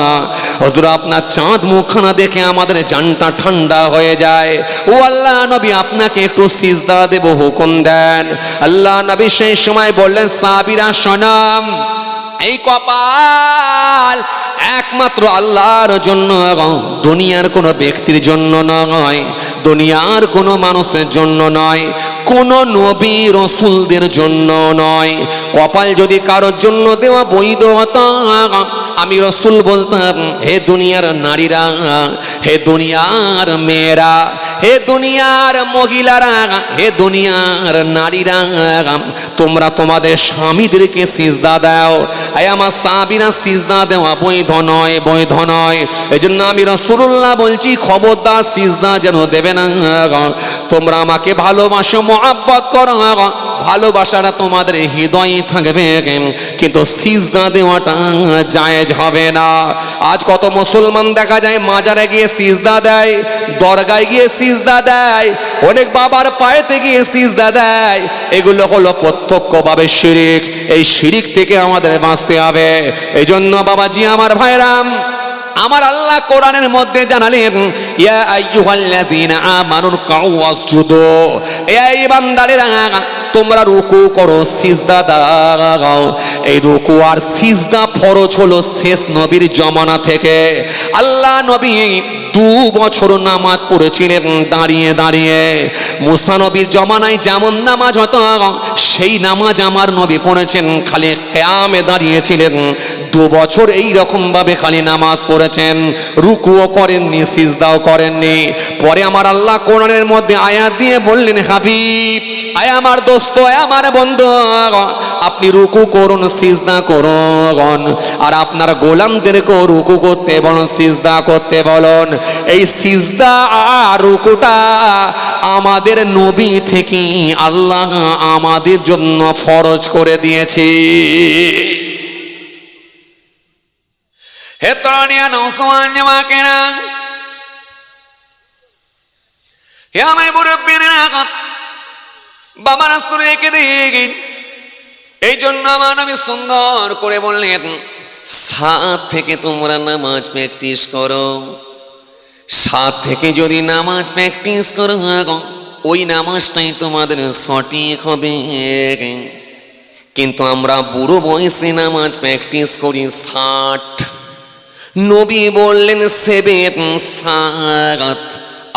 হুজুর আপনার চাঁদ মুখখানা দেখে আমাদের জানটা ঠান্ডা হয়ে যায়। ও আল্লাহ নবী, আপনাকে একটু সিজদা দেব, হুকুম দেন। আল্লাহ নবী সেই সময় বললেন, সাহাবীরা শোনাম, এই কপাল একমাত্র আল্লাহর জন্য, দুনিয়ার কোনো ব্যক্তির জন্য নয়, দুনিয়ার কোনো মানুষের জন্য নয়, কোন নবী রাসূলদের জন্য নয়। কপাল যদি কারোর জন্য দেওয়া বৈধ হতো, আমি রাসূল বলতাম, হে দুনিয়ার নারীরা, হে দুনিয়ার মেয়েরা, হে দুনিয়ার মহিলারা, হে দুনিয়ার নারীরা, তোমরা তোমাদের স্বামীদেরকে সিজদা দাও। এই আমার সাহাবীরা সিজদা দেওয়া বৈধ নয়, বৈধ নয়। এজন্য আমি রাসূলুল্লাহ বলছি, খবরদার সিজদা যেন দেবে না। তোমরা আমাকে ভালোবাসো, মহব্বত করো, ভালোবাসাটা তোমাদের হৃদয়ে থাকবে, কিন্তু সিজদা দেওয়াটা জায়েজ হবে না। আজ কত মুসলমান দেখা যায় মাজারে গিয়ে সিজদা দেয়, দরগায় গিয়ে সিজদা দেয়, অনেক বাবার পায়েতে গিয়ে সিজদা দেয়। এগুলো হলো প্রত্যক্ষভাবে শিরিক। এই শিরিক থেকে আমাদের বাঁচতে হবে। এই জন্য বাবাজি, আমার ভাইরাম, আমার আল্লাহ কোরআনের মধ্যে জানালেন, ইয়া আইয়ুহাল্লাযীনা আমানু রুকউ ওয়াসজুদু, এই বান্দারেরা তোমরা রুকু করো, সিজদা দাও। এই রুকু আর সিজদা ফরজ হলো শেষ নবীর জামানা থেকে। আল্লাহ নবী 2 বছর নামাজ পড়েছিলেন দাঁড়িয়ে দাঁড়িয়ে। মুসা নবীর জমানায় যেমন নামাজ হতো, সেই নামাজ আমার নবী পড়েছেন, খালি কিয়ামে দাঁড়িয়েছিলেন 2 বছর এই রকম ভাবে খালি নামাজ পড়েছেন, রুকুও করেননি, সিজদাও করেননি। পরে আমার আল্লাহ কোরআনের মধ্যে আয়াত দিয়ে বললেন, হাবিব, আয় আমার দোস্ত, আয় আমার বন্ধু, আপনি রুকু করুন, সিজদা করুন, আর আপনার গোলামদেরকেও রুকু করতে বলুন, সিজদা করতে বলুন। এই সিজদা আর রুকুটা আমাদের নবী থেকে আল্লাহ আমাদের জন্য ফরজ করে দিয়েছে। হে তরুণিয়া নওজওয়ান জামাকেরা, হে আমার মুরব্বিরা, বাবা রাসূল রেখে দিন। এই জন্য আমার নবী সুন্দর করে বললেন, 7 থেকে তোমরা নামাজ প্র্যাকটিস করো। 7 থেকে যদি নামাজ প্র্যাকটিস করো, ওই নামাজটাই তোমাদের সঠিক হবে। কিন্তু আমরা বুড়ো বয়সে নামাজ প্র্যাকটিস করি 60, নবী বললেন 7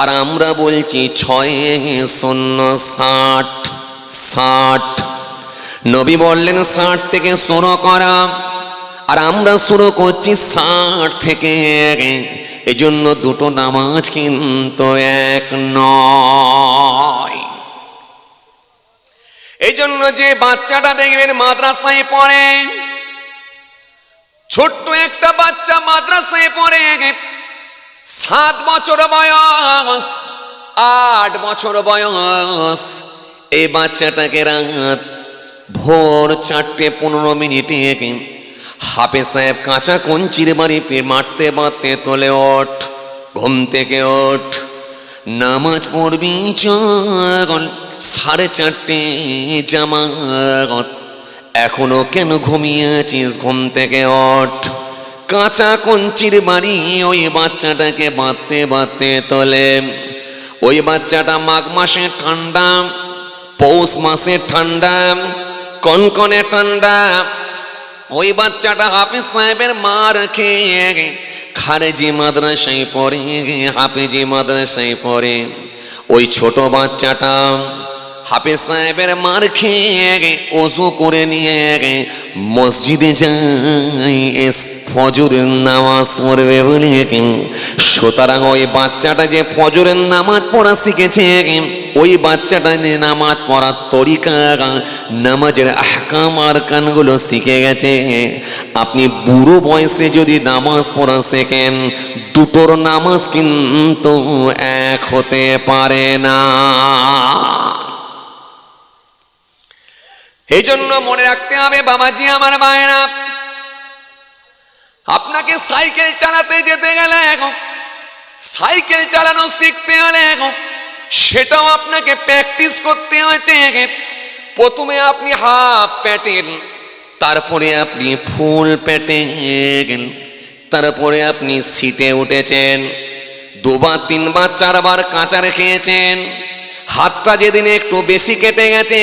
আর আমরা বলছি 6-0-60। নবী বললেন 60 থেকে শুরু করা, আর আমরা শুরু করছি 60 থেকে। এজন্য দুটো নামাজ কিন্তু এক নয়। এই জন্য যে বাচ্চাটা দেখবেন মাদ্রাসায় পড়ে, ছোট্ট একটা বাচ্চা মাদ্রাসায় পড়ে, 7 বছর বয়স, 8 বছর বয়স, এই বাচ্চাটাকে রাত ভোর 4:15 হাফেজ সাহেব কাঁচা কঞ্চির বাড়ি মারতে মারতে তোলে, ওঠ, ঘুম থেকে ওঠ, নামাজ পড়বি চল, 4:30 জামাত, এখনো কেন ঘুমিয়ে আছিস, ঘুম থেকে ওঠ। কাঁচা কঞ্চির বাড়ি ওই বাচ্চাটাকে বাঁধতে বাঁধতে তোলে। ওই বাচ্চাটা মাঘ মাসে ঠান্ডা, পৌষ মাসে ঠান্ডা, কনকনে ঠান্ডা। ওই বাচ্চাটা হাফিজ সাহেবের মার খেয়ে খারেজি মাদ্রাসায় পড়ে, হাফেজি মাদ্রাসায় পড়ে। ওই ছোট বাচ্চাটা হাফেজ সাহেবের মার খেয়ে ওযু করে নিয়ে মসজিদে যায় ফজরের নামাজ পড়বে বলে। সুতরাং ওই বাচ্চাটা যে ফজরের নামাজ পড়া শিখেছে, ওই বাচ্চাটা যে নামাজ পড়ার তরিকা, নামাজের আহকাম আর কানগুলো শিখে গেছে। আপনি বুড়ো বয়সে যদি নামাজ পড়া শেখেন, দুটোর নামাজ কিন্তু এক হতে পারে না। এই জন্য মনে রাখতে হবে বাবাজি আমার মায়েরা, আপনাকে সাইকেল চালাতে যেতে গেলে, সাইকেল চালানো শিখতে হলে সেটাও আপনাকে প্র্যাকটিস করতে হয়েছে। প্রথমে আপনি হাফ প্যাটেল, তারপরে আপনি ফুল প্যাটেল, তারপরে আপনি সিটে উঠেছেন, দুবার তিনবার চারবার কাঁচা খেয়েছেন। হাতটা যেদিন একটু বেশি কেটে গেছে,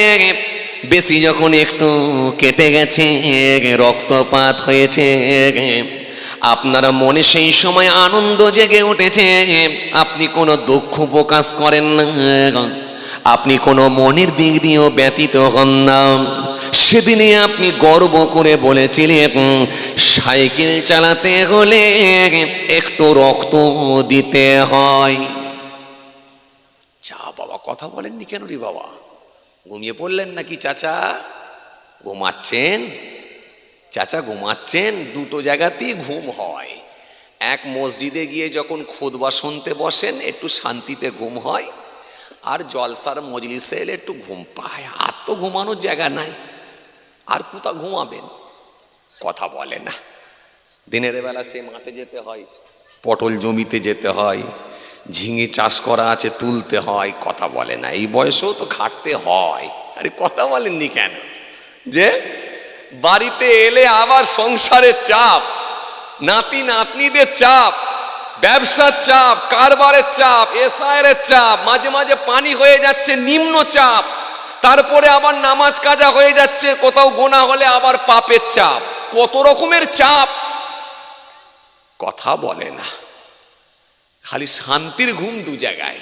বেশি যখন একটু কেটে গেছে, রক্তপাত হয়েছে, আপনার মনে সেই সময় আনন্দ জেগে উঠেছে। আপনি কোনো দুঃখ প্রকাশ করেন না, আপনি কোনো মনের দিক দিয়েও ব্যতীত হন না। সেদিনে আপনি গর্ব করে বলেছিলেন, সাইকেল চালাতে হলে একটু রক্ত দিতে হয়। যা বাবা, কথা বলেননি কেন রে বাবা? ঘুমিয়ে পড়লেন নাকি চাচা? ঘুমাচ্ছেন? চাচা ঘুমাচ্ছেন? দুটো জায়গাতেই ঘুম হয়। এক, মসজিদে গিয়ে যখন খুতবা শুনতে বসেন একটু শান্তিতে ঘুম হয়, আর জলসার মজলিসে এলে একটু ঘুম পায়। আর তো ঘুমানোর জায়গা নাই, আর কোথা ঘুমাবেন? কথা বলে না। দিনের বেলা সে মাঠে যেতে হয়, পটল জমিতে যেতে হয়, ঝিঙে চাষ করা আছে তুলতে হয়, কথা বলে না। এই বয়সেও তো খাটতে হয়। আরে কথা বলেননি কেন? যে বাড়িতে এলে আবার সংসারের চাপ, নাতি নাতনিদের চাপ, ব্যবসার চাপ, কারবারের চাপ, এসআইয়ের চাপ, মাঝে মাঝে পানি হয়ে যাচ্ছে নিম্ন চাপ, তারপরে আবার নামাজ কাজা হয়ে যাচ্ছে, কোথাও গোনা হলে আবার পাপের চাপ, কত রকমের চাপ। কথা বলে না, খালি শান্তির ঘুম দু জায়গায়।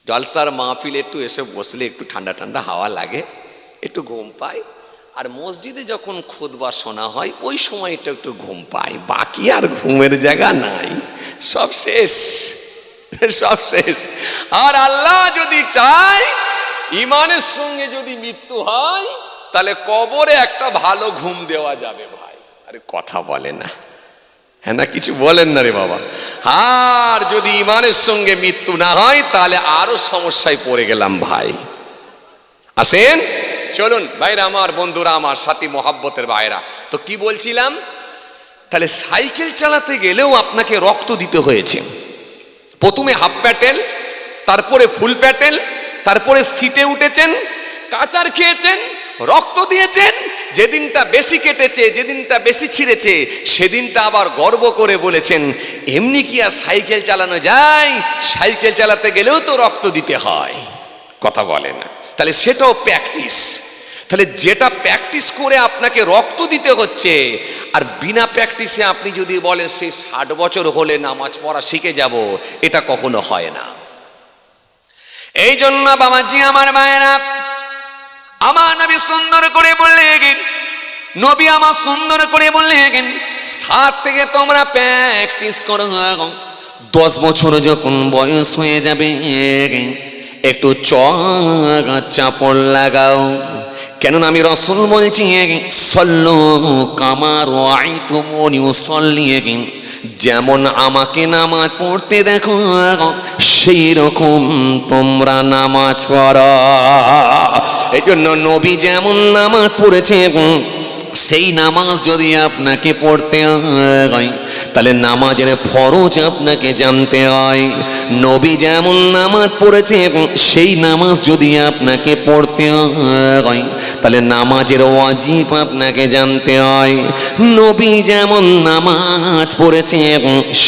জলসার মাহফিল একটু এসে বসলে একটু ঠান্ডা ঠান্ডা হাওয়া লাগে, একটু ঘুম পায়। আর মসজিদে যখন খুতবা শোনা হয় ওই সময়টা একটু ঘুম পায়, বাকি আর ঘুমের জায়গা নাই, সব শেষ, সব শেষ। আর আল্লাহ যদি চায় ইমানের সঙ্গে যদি মৃত্যু হয়, তাহলে কবরে একটা ভালো ঘুম দেওয়া যাবে ভাই। আরে কথা বলে না, হ্যাঁ না, কিছু বলেন না রে বাবা। আর যদি ইমানের সঙ্গে মৃত্যু না হয়, তাহলে আরো সমস্যায় পড়ে গেলাম ভাই। আসেন, চলুন ভাইরা আমার, বন্ধুরা আমার, সাথী মহাব্বতের ভাইরা। তো কি বলছিলাম? তাহলে সাইকেল চালাতে গেলেও আপনাকে রক্ত দিতে হয়েছে। প্রথমে হাফ প্যাটেল, তারপরে ফুল প্যাটেল, তারপরে সিটে উঠেছেন, কাচার খেয়েছেন, রক্ত দিয়েছেন। যেদিনটা বেশি কেটেছে, যেদিনটা বেশি ছিঁড়েছে, সেদিনটা আবার গর্ব করে বলেছেন, এমনি কি আর সাইকেল চালানো যায়? সাইকেল চালাতে গেলেও তো রক্ত দিতে হয়। কথা বলে না। তাহলে সেটাও প্র্যাকটিস। তাহলে যেটা প্র্যাকটিস করে আপনাকে রক্ত দিতে হচ্ছে, আর বিনা প্র্যাকটিসে আপনি যদি বলেন সেই 60 বছর হলে নামাজ পড়া শিখে যাব, এটা কখনো হয় না। এই জন্য বাবাজি আমার মায়েরা, আমার নবী সুন্দর করে বললেন, নবী আমার সুন্দর করে বললেন, 7 থেকে তোমরা প্র্যাকটিস করো। 10 বছর যখন বয়স হয়ে যাবে, একটু চাপড় লাগাও। কেননা আমি রাসূল বলছি, সল্লু কামা রাআইতুমুনি উসাল্লি, যেমন আমাকে নামাজ পড়তে দেখো সেই রকম তোমরা নামাজ পড়ো। এই জন্য নবী যেমন নামাজ পড়েছে, সেই নামাজ যদি আপনাকে পড়তে হয়, তাহলে নামাজের ফরজ আপনাকে জানতে হয়। নবী যেমন নামাজ পড়েছে সেই নামাজ যদি আপনাকে পড়তে হয়, তাহলে নামাজের ওয়াজিব আপনাকে জানতে হয়। নবী যেমন নামাজ পড়েছে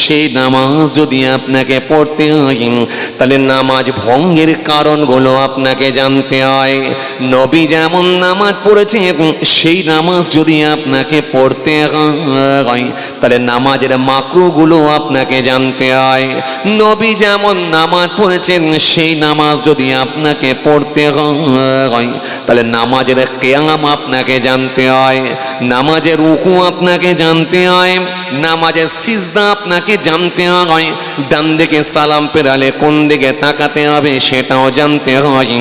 সেই নামাজ যদি আপনাকে পড়তে হয়, তাহলে নামাজ ভঙ্গের কারণগুলো আপনাকে জানতে হয়। নবী যেমন নামাজ পড়েছে সেই নামাজ যদি আপনাকে পড়তে হয়, তাহলে নামাজের মাকরুহগুলো আপনাকে জানতে হয়। নবী যেমন নামাজ পড়েছেন সেই নামাজ যদি আপনাকে পড়তে হয়, তাহলে নামাজের কিয়াম আপনাকে জানতে হয়, নামাজের রুকু আপনাকে জানতে হয়, নামাজের সিজদা আপনাকে জানতে হয়, ডান দিকে সালাম পেরালে কোন দিকে তাকাতে হবে সেটাও জানতে হয়,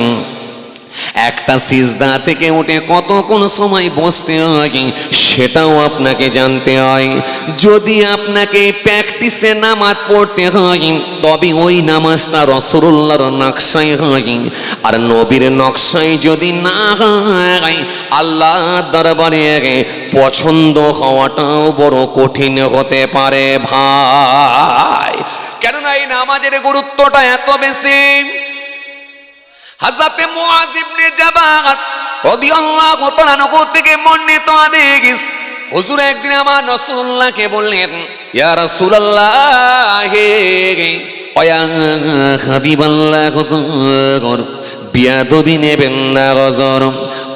একটা সিজদা থেকে উঠে কত কোন সময় বসতে হয় সেটাও আপনাকে জানতে হয়। যদি আপনাকে প্র্যাকটিসে নামাজ পড়তে হয় তবে ওই নামাজটা রাসূলুল্লাহর নকশায় হয়, আর নবীর নকশায় যদি না হয় আল্লাহ দরবারে পছন্দ হওয়াটাও বড় কঠিন হতে পারে ভাই। কেননা এই নামাজের গুরুত্বটা এত বেশি। হযরতে মুআয ইবনে জাবাল রাদিয়াল্লাহু তাআলা আনহু থেকে বর্ণিত হাদিস, হুজুর একদিন আমার রাসূলুল্লাহকে বললেন, ইয়া রাসূলুল্লাহ ওয়া হাবিবাল্লাহ হুজুর বিয়াদবি নেবেন না হুজুর।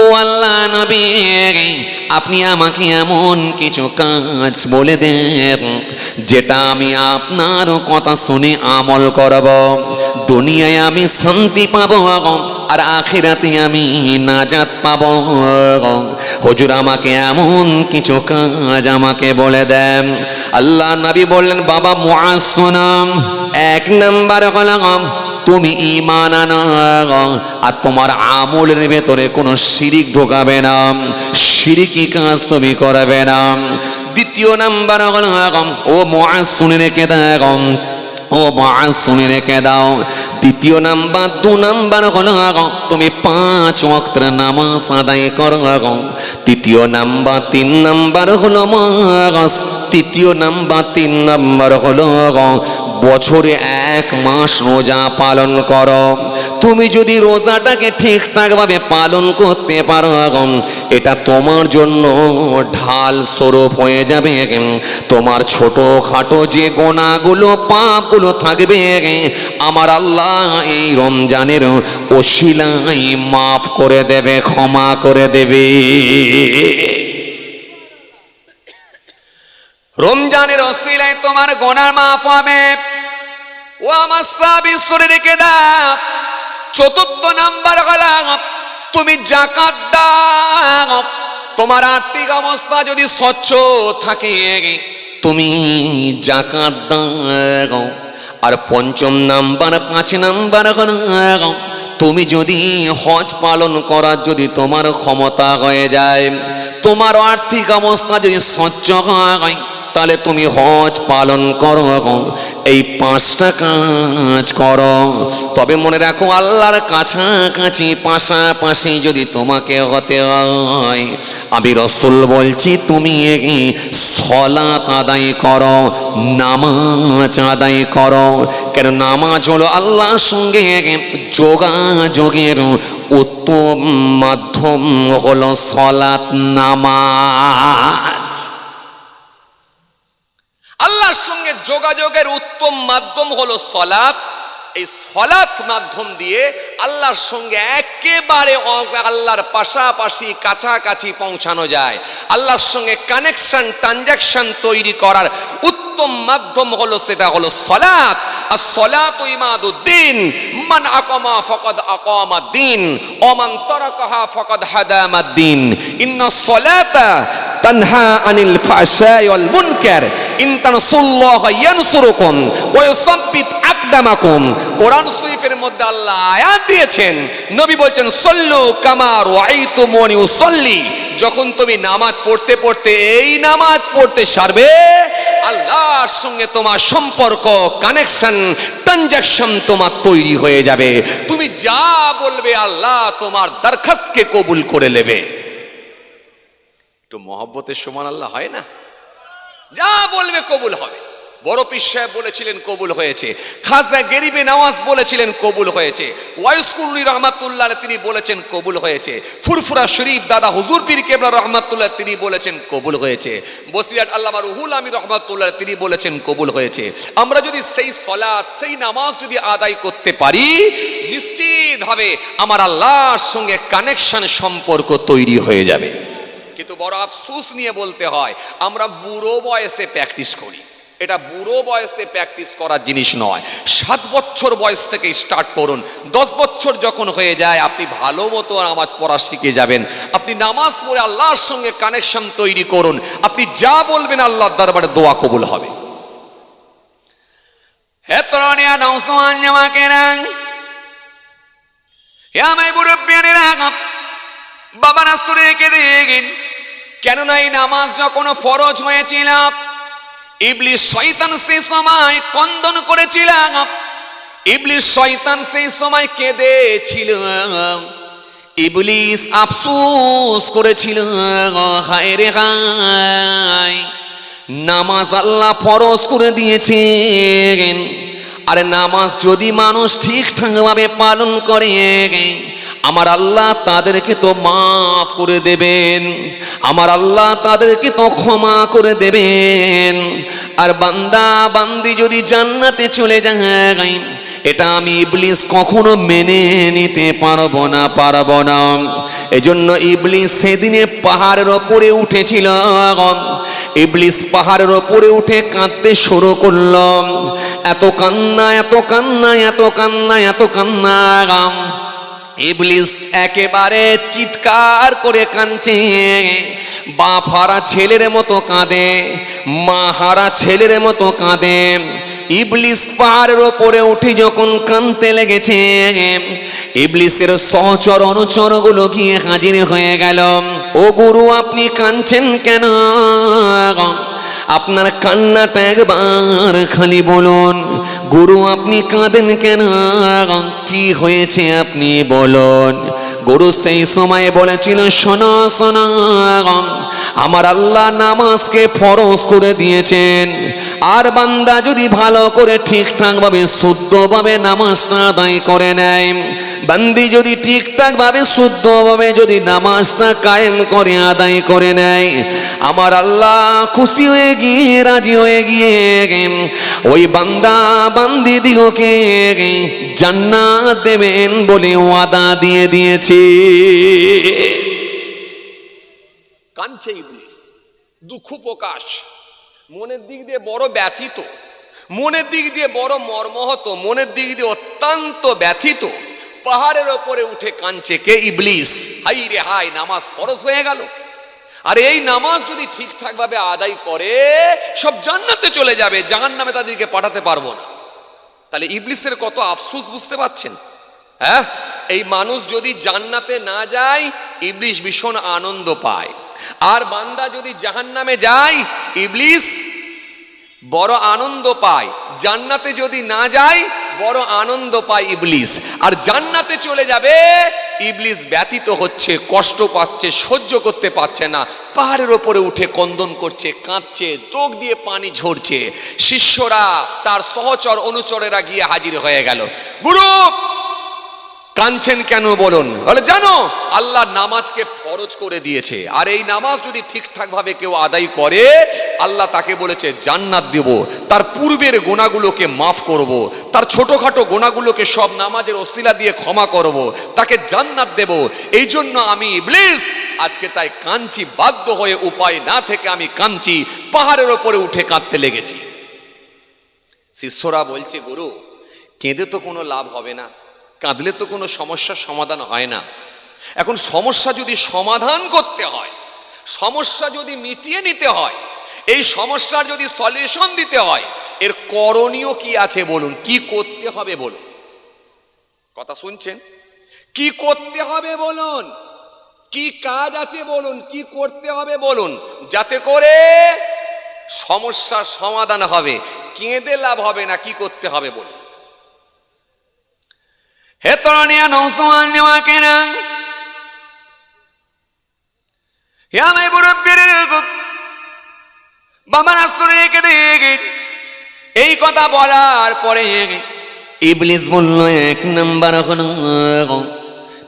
ও আল্লাহ নবী, আপনি আমাকে এমন কিছু কাজ বলে দেন যেটা আমি আপনার কথা শুনে আমল করব, দুনিয়ায় আমি শান্তি পাবো আর আখিরাতে আমি নাজাত পাবো। হুজুর আমাকে এমন কিছু কাজ আমাকে বলে দেন। আল্লাহ নবী বললেন, বাবা মুআয শোনো, এক নাম্বার হলো তুমি ঈমান আনো আর তোমার আমলের ভেতরে কোনো শিরিক ঢোকাবে না, শিরিকি কাজ তুমি করবে না। দ্বিতীয় নাম্বার হলো, ও মুআয শুনে রেখে দাও, ও মুআয শুনে রেখে দাও, দ্বিতীয় নাম্বার 2 নাম্বার হলো তুমি 5 ওয়াক্তের নামাজ আদায় করো। তৃতীয় নাম্বার 3 নাম্বার হলো তৃতীয় নাম্বার 3 নাম্বার হলো বছরে 1 মাস রোজা পালন করো। তুমি যদি রোজাটাকে ঠিকঠাক ভাবে পালন করতে পারো, এটা তোমার জন্য ঢাল স্বরূপ হয়ে যাবে। তোমার ছোট খাটো যে গুনাহগুলো পাপগুলো থাকবে আমার আল্লাহ এই রমজানের ওসিলায় মাফ করে দেবে, ক্ষমা করে দেবে। রমজানের ওসিলায় তোমার গুনাহ মাফ হবে। ও আমার সাহাবী শুনে রেখে দাও, চতুর্থ নাম্বার হলো তুমি যাকাত দাও। তোমার আর্থিক অবস্থা যদি স্বচ্ছ থাকে তুমি যাকাত দাও। আর 5 নাম্বার 5 নাম্বার হলো তুমি যদি হজ পালন করার যদি তোমার ক্ষমতা হয়ে যায়, তোমার আর্থিক অবস্থা যদি স্বচ্ছ হয়, তাহলে তুমি হজ পালন করো। এই 5টা কাজ করো। তবে মনে রাখো, আল্লাহর কাছাকাছি পাশাপাশি যদি তোমাকে হতে হয়, আমি রাসূল বলছি তুমি সালাত আদায় করো, নামাজ আদায় করো। কেন নামাজ হলো আল্লাহর সঙ্গে যোগাযোগের উত্তম মাধ্যম হলো সালাত, নামাজ। আল্লাহর সঙ্গে যোগাযোগের উত্তম মাধ্যম হলো সালাত। এই সালাত মাধ্যম দিয়ে আল্লাহর সঙ্গে একেবারে আল্লাহর পাশাপাশি কাছাকাছি পৌঁছানো যায়। আল্লাহর সঙ্গে কানেকশন, ট্রানজাকশন তৈরি করার উত্তম মাধ্যম হলো সেটা হলো সালাত। আর সালাতু ইমাদুদ্দিন, মান আকামা ফাকাদ আকামাদ্দিন ওয়া মান তারাকাহা ফাকাদ হাদামাদ্দিন। ইন্নাস সালাতা তানহা আনিল ফাহশাই ওয়াল মুনকার ইন তানসুল্লাহা ইয়ানসুরুকুম ওয়া ইউসাব্বিত আকদামাকুম। কোরআন শরীফের মধ্যে আল্লাহ আয়াত দিয়েছেন, নবী বলছেন সল্লু কামা রাআইতুমুনি উসাল্লি। যখন তুমি নামাজ পড়তে পড়তে এই নামাজ পড়তে সারবে, আল্লাহর সঙ্গে তোমার সম্পর্ক, কানেকশন, ট্রানজাকশন তোমার তৈরি হয়ে যাবে। তুমি যা বলবে আল্লাহ তোমার দরখাস্তকে কবুল করে নেবে। একটু মহব্বতের সমান আল্লাহ হয় না? যা বলবে কবুল হবে। বড় পীর সাহেব বলেছিলেন কবুল হয়েছে, খাজা গরিবে নওয়াজ বলেছিলেন কবুল হয়েছে, ওয়াইস কুরনি রহমাতুল্লাহ তিনি বলেছেন কবুল হয়েছে, ফুরফুরা শরীফ দাদা হুজুর পীর কেবলা রহমাতুল্লাহ তিনি বলেছেন কবুল হয়েছে, বসিরাট আল্লামা রুহুল আমিন রহমাতুল্লাহ তিনি বলেছেন কবুল হয়েছে। আমরা যদি সেই সলাত সেই নামাজ যদি আদায় করতে পারি, নিশ্চিত হবে আমার আল্লাহর সঙ্গে কানেকশন সম্পর্ক তৈরি হয়ে যাবে। কিন্তু বড় আফসোস নিয়ে বলতে হয়, আমরা বুড়ো বয়সে প্র্যাকটিস করি। এটা বুড়ো বয়সে প্র্যাকটিস করার জিনিস নয়। 7 বছর বয়স থেকে স্টার্ট করুন, 10 বছর যখন হয়ে যায় আপনি ভালো মতো নামাজ পড়া শিখে যাবেন। আপনি নামাজ পড়ে আল্লাহর সঙ্গে কানেকশন তৈরি করুন, আপনি যা বলবেন আল্লাহর দরবারে দোয়া কবুল হবে। হে তরুণিয়া নওজওয়ান জামাকেরা, হে আমার মুরব্বিয়ানেরা, বাবারা শুনে রেখে দিন, কেননা এই নামাজ যখন ফরজ হয়েছিল, ইবলিস শয়তান সেই সময় কন্দন করেছিল, ইবলিস শয়তান সেই সময় কেঁদেছিল, ইবলিস আফসোস করেছিল, হায় রে হায়, নামাজ আল্লাহ ফরজ করে দিয়েছেন, আর নামাজ যদি মানুষ ঠিকঠাক ভাবে পালন করে আমার আল্লাহ তাদেরকে তো মাফ করে দেবেন, আমার আল্লাহ তাদেরকে তো ক্ষমা করে দেবেন, আর বান্দা বান্দি যদি জান্নাতে চলে যায় এটা আমি ইবলিস কখনো মেনে নিতে পারবো না। এজন্য ইবলিস সেদিনে পাহাড়ের ওপরে উঠেছিল, ইবলিস পাহাড়ের ওপরে উঠে কাঁদতে শুরু করলো, এত কান্না এত কান্না এত কান্না এত কান্না, ইবলিস একেবারে চিৎকার করে কাঁদছে, বাপ হারা ছেলের মতো কাঁদে, মা হারা ছেলের মতো কাঁদে। ইবলিস পাহাড়ের ওপরে উঠে যখন কাঁদতে লেগেছে, ইবলিসের সহচর অনুচরগুলো গিয়ে হাজির হয়ে গেল। ও গুরু, আপনি কাঁদছেন কেন? আপনার কান্নাটা একবার খালি বলুন। গুরু, আপনি কাঁদেন কেন? কি হয়েছে আপনি বলুন। গুরু সেই সময় বলেছিল, শোনো শোনো, আমার আল্লাহ নামাজকে ফরজ করে দিয়েছেন, আর বান্দা যদি ভালো করে ঠিকঠাক ভাবে শুদ্ধভাবে নামাজটা আদায় করে নেয়, বান্দি যদি ঠিকঠাক ভাবে শুদ্ধভাবে যদি নামাজটা কায়েম করে আদায় করে নেয়, আমার আল্লাহ খুশি হয়ে গিয়ে রাজি হয়ে গিয়ে ওই বান্দা বান্দি দিগকে জান্নাত দেবেন বলে ওয়াদা দিয়ে দিয়েছে। কাঁদছে ইবলিস, দুঃখ প্রকাশ, মনের দিক দিয়ে বড় ব্যথিত, মনের দিক দিয়ে বড় মর্মাহত, মনের দিক দিয়ে অত্যন্ত ব্যথিত। পাহাড়ের ওপরে উঠে কাঁদছে কে? ইবলিস। হাই রে হাই, নামাজ ফরজ হয়ে গেল, আর এই নামাজ যদি ঠিকঠাক ভাবে আদায় করে সব জান্নাতে চলে যাবে, জাহান্নামে তাদেরকে পাঠাতে পারবো না। তাহলে ইবলিসের কত আফসোস বুঝতে পারছেন? হ্যাঁ, এই মানুষ যদি জান্নাতে না যায় ইবলিস ভীষণ আনন্দ পায়, আর বান্দা যদি জাহান্নামে যায় ইবলিস বড় আনন্দ পায়। জান্নাতে যদি না যায় বড় আনন্দ পায় ইবলিস, আর জান্নাতে চলে যাবে ইবলিস ব্যথিত হচ্ছে, কষ্ট পাচ্ছে, সহ্য করতে পারছে না, পাহাড়ের ওপরে উঠে ক্রন্দন করছে, কাঁদছে, চোখ দিয়ে পানি ঝরছে। শিষ্যরা তার সহচর অনুচরেরা গিয়ে হাজির হয়ে গেল। গুরু, কাঁদছেন কেন বলুন? বলে, জানো আল্লাহ নামাজকে ফরজ করে দিয়েছে, আর এই নামাজ যদি ঠিকঠাক ভাবে কেউ আদায় করে আল্লাহ তাকে বলেছে জান্নাত দেব, তার পূর্বের গুনাহগুলোকে মাফ করব, তার ছোটখাটো গুনাহগুলোকে সব নামাজের ওসিলা দিয়ে ক্ষমা করব, তাকে জান্নাত দেব। এই জন্য আমি ইবলিস আজকে তাই কাঁদছি, বাধ্য হয়ে, উপায় না থেকে আমি কাঁদছি, পাহাড়ের ওপরে উঠে কাঁদতে লেগেছি। শিষ্যরা বলছে, গুরু কেঁদে তো কোনো লাভ হবে না, কাঁদলে তো কোনো সমস্যার সমাধান হয় না। এখন সমস্যা যদি সমাধান করতে হয়, সমস্যা যদি মিটিয়ে নিতে হয়, এই সমস্যার যদি সলিউশন দিতে হয়, এর করণীয় কি আছে বলুন? কি করতে হবে বলুন? কথা শুনছেন? কি করতে হবে বলুন? কি কাজ আছে বলুন? কি করতে হবে বলুন, যাতে করে সমস্যার সমাধান হবে? কেঁদে লাভ হবে না, কি করতে হবে বলুন? হে তরুণিয়া নওজওয়ান জামাকেরা, হে আমার মুরব্বিরা, বাবার আশ্রয় রেখে দেখেন এই কথা বলার পরে ইবলিস বলল, এক নাম্বার হলো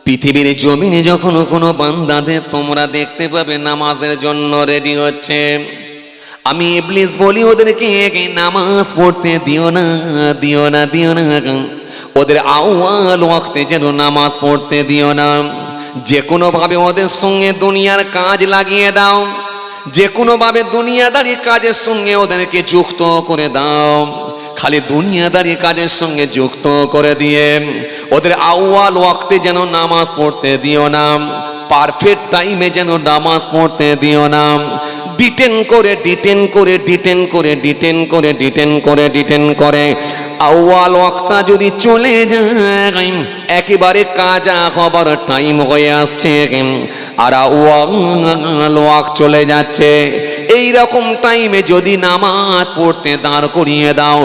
পৃথিবীর জমিনে যখন কোনো বান্দাদের তোমরা দেখতে পাবে নামাজের জন্য রেডি হচ্ছে, আমি ইবলিস বলি ওদেরকে নামাজ পড়তে দিও না, দিও না, দিও না। ওদের আউয়াল ওয়াক্তে যেন নামাজ পড়তে দিও না। যে কোনোভাবে ওদের সঙ্গে দুনিয়ার কাজ লাগিয়ে দাও, যে কোনোভাবে দুনিয়াদারি কাজের সঙ্গে ওদেরকে যুক্ত করে দাও। খালি দুনিয়াদারি কাজের সঙ্গে যুক্ত করে দিয়ে ওদের আউয়াল ওয়াক্তে যেন নামাজ পড়তে দিও না, পারফেক্ট টাইমে যেন নামাজ পড়তে দিও না। ডিটেন করে ডিটেন করে ডিটেন করে ডিটেন করে ডিটেন করে ডিটেন করে আউয়াল ওয়াক্তা যদি চলে যায়, একেবারে কাজা হবার টাইম হয়ে আসছে আর আউয়াল ওয়াক্ত চলে যাচ্ছে, এই রকম টাইমে যদি নামাজ পড়তে দাঁড় করিয়ে দাও,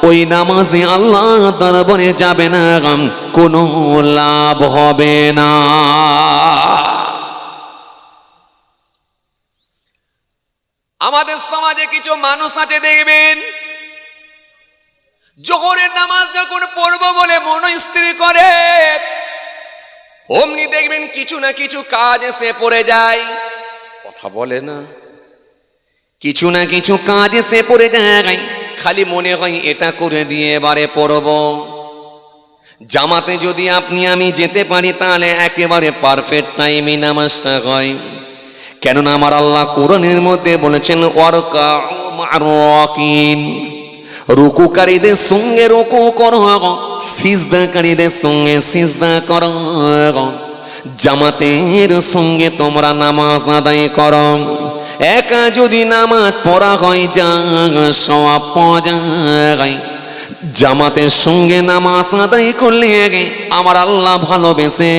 ওই নামাজে আল্লাহ দরবারে যাবে না, কোনো লাভ হবে না। আমাদের সমাজে কিছু মানুষ আছে দেখবেন, জোহরের নামাজ যখন পড়বো বলে মন স্থির করে, অমনি দেখবেন কিছু না কিছু কাজ এসে পড়ে যায়। কথা বলে না, কিছু না কিছু কাজ এসে পড়ে যায়, খালি মনে হয় এটা করে দিয়ে এবারে পড়ব। জামাতে যদি আপনি আমি যেতে পারি তাহলে একেবারে পারফেক্ট টাইমে নামাজটা হয়। কেননা আমার আল্লাহ কোরআনের মধ্যে বলেছেন, ওয়ারকাউ মা'র রাকিন, রুকুকারীদের সঙ্গে রুকু করো, সিজদাকারীদের সঙ্গে সিজদা করো। জামাতের সঙ্গে তোমরা নামাজ আদায় করো। একা যদি নামাজ পড়া হয় যা সওয়াব পাওয়া যায়, জামাতের সঙ্গে নামাজ আদায় করলে আমার আল্লাহ ভালোবেসে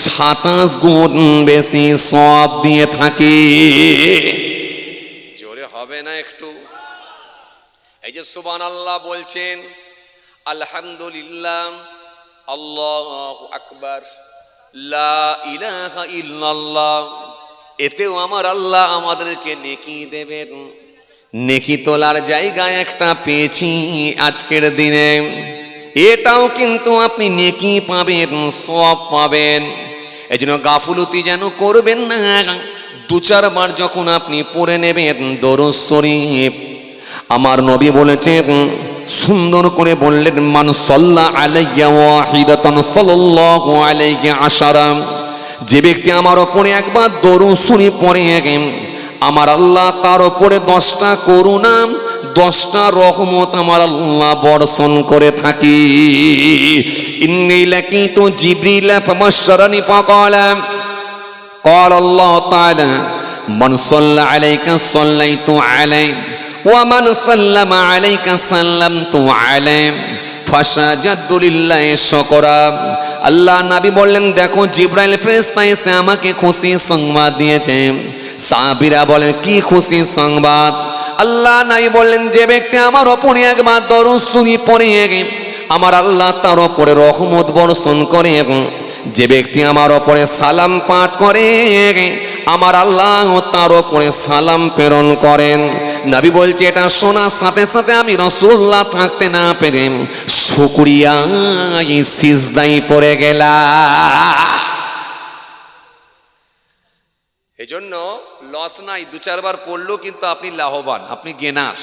27 গুণ বেশি সওয়াব দিয়ে থাকে। জোরে হবে না একটু? এই যে সুবহানাল্লাহ বলছেন, আলহামদুলিল্লাহ, আল্লাহু আকবার, লা ইলাহা ইল্লাল্লাহ, এতেও আমার আল্লাহ আমাদেরকে নেকি দেবেন। নেকি তোলার জায়গায় একটা পেয়েছি আজকের দিনে, এটাও কিন্তু আপনি নেকি পাবেন, সওয়াব পাবেন। এই জন্য গাফলতি যেন করবেন না। 2-4 বার যখন আপনি পড়ে নেবেন দরুদ শরীফ, আমার নবী বলেছেন, সুন্দর করে বললেন, মান সাল্লা আলাইয়া ওয়াহিদাতান সাল্লাল্লাহু আলাইহি আশারা, যে ব্যক্তি আমার ওপরে একবার দরুদ শরীফ পড়ে আমার আল্লাহ তার ওপরে 10টা করুণা, 10টা রহমত আমার আল্লাহ বর্ষণ করে থাকি। ইন্নী লাকিতু জিবরিল ফাবাশশারানি ফাকালা ক্বালা আল্লাহু তাআলা মান সাল্লা আলাইকা সাল্লাইতু আলাইহি ওয়া মান সাল্লামা আলাইকা সাল্লামতু আলাইহি ফাসাজাদু লিল্লাহি শুকরা। আল্লাহ নবী বললেন, দেখো জিবরাইল ফেরেশতা এসে আমাকে খুশি সংবাদ দিয়েছে। সাহাবীরা বলেন, কি খুশি সংবাদ? আল্লাহ নবী বললেন, যে ব্যক্তি আমার ওপরে একবার দরুদ শরীফ পড়ে আমার আল্লাহ তার ওপরে রহমত বর্ষণ করে, যে ব্যক্তি আমার ওপরে সালাম পাঠ করে আমার আল্লাহ তার ওপরে সালাম প্রেরণ করেন। নবী বলছে, এটা শোনার সাথে সাথে আমি রাসূলুল্লাহ থাকতে না পেরে শুকরিয়ায় সিজদায় পড়ে গেলাম। এজন্য লস নাই, 2-4 বার পড়লেও কিন্তু আপনি লাভবান, আপনি গেনার।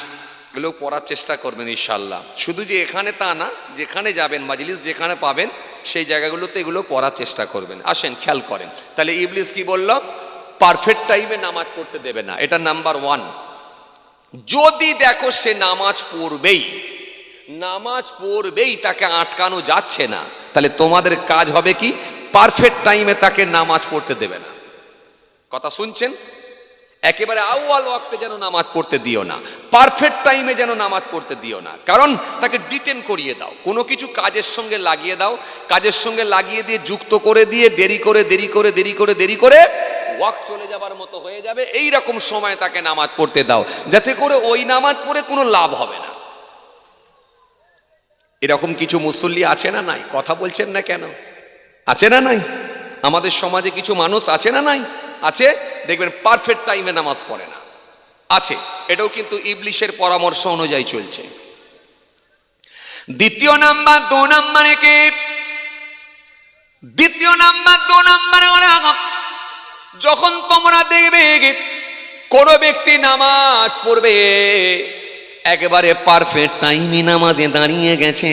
এগুলো পড়ার চেষ্টা করবেন ইনশাআল্লাহ। শুধু যে এখানে তা না, যেখানে যাবেন মাজলিস যেখানে পাবেন সেই জায়গাগুলোতে এগুলো পড়ার চেষ্টা করবেন। আসেন খেয়াল করেন, তাহলে ইবলিস কি বলল? পারফেক্ট টাইমে নামাজ পড়তে দেবে না, এটা নাম্বার 1। যদি দেখো সে নামাজ পড়বেই, তাকে আটকানো যাচ্ছে না, তাহলে তোমাদের কাজ হবে কি? পারফেক্ট টাইমে তাকে নামাজ পড়তে দেবে না। কথা শুনছেন? একেবারে আউয়াল ওয়াক্তে যেন নামাজ পড়তে দিও না, পারফেক্ট টাইমে যেন নামাজ পড়তে দিও না। কারণ তাকে ডিটেন করিয়ে দাও, কোনো কিছু কাজের সঙ্গে লাগিয়ে দাও, কাজের সঙ্গে লাগিয়ে দিয়ে যুক্ত করে দিয়ে দেরি করে ওয়াক্ত চলে যাবার মতো হয়ে যাবে। এই রকম সময় তাকে নামাজ পড়তে দাও, যাতে করে ওই নামাজ পড়ে কোনো লাভ হবে না। এরকম কিছু মুসল্লি আছে না নাই? কথা বলছেন না কেন? আছে না নাই? আমাদের সমাজে কিছু মানুষ আছে না নাই? আছে। দেখবেন পারফেক্ট টাইমে নামাজ পড়ে না, আছে, এটাও কিন্তু ইবলিশের পরামর্শ অনুযায়ী চলছে। দ্বিতীয় নাম্বার, দু নাম্বারে যখন তোমরা দেখবে কোন ব্যক্তি নামাজ পড়বে, একেবারে পারফেক্ট টাইমে নামাজে দাঁড়িয়ে গেছে,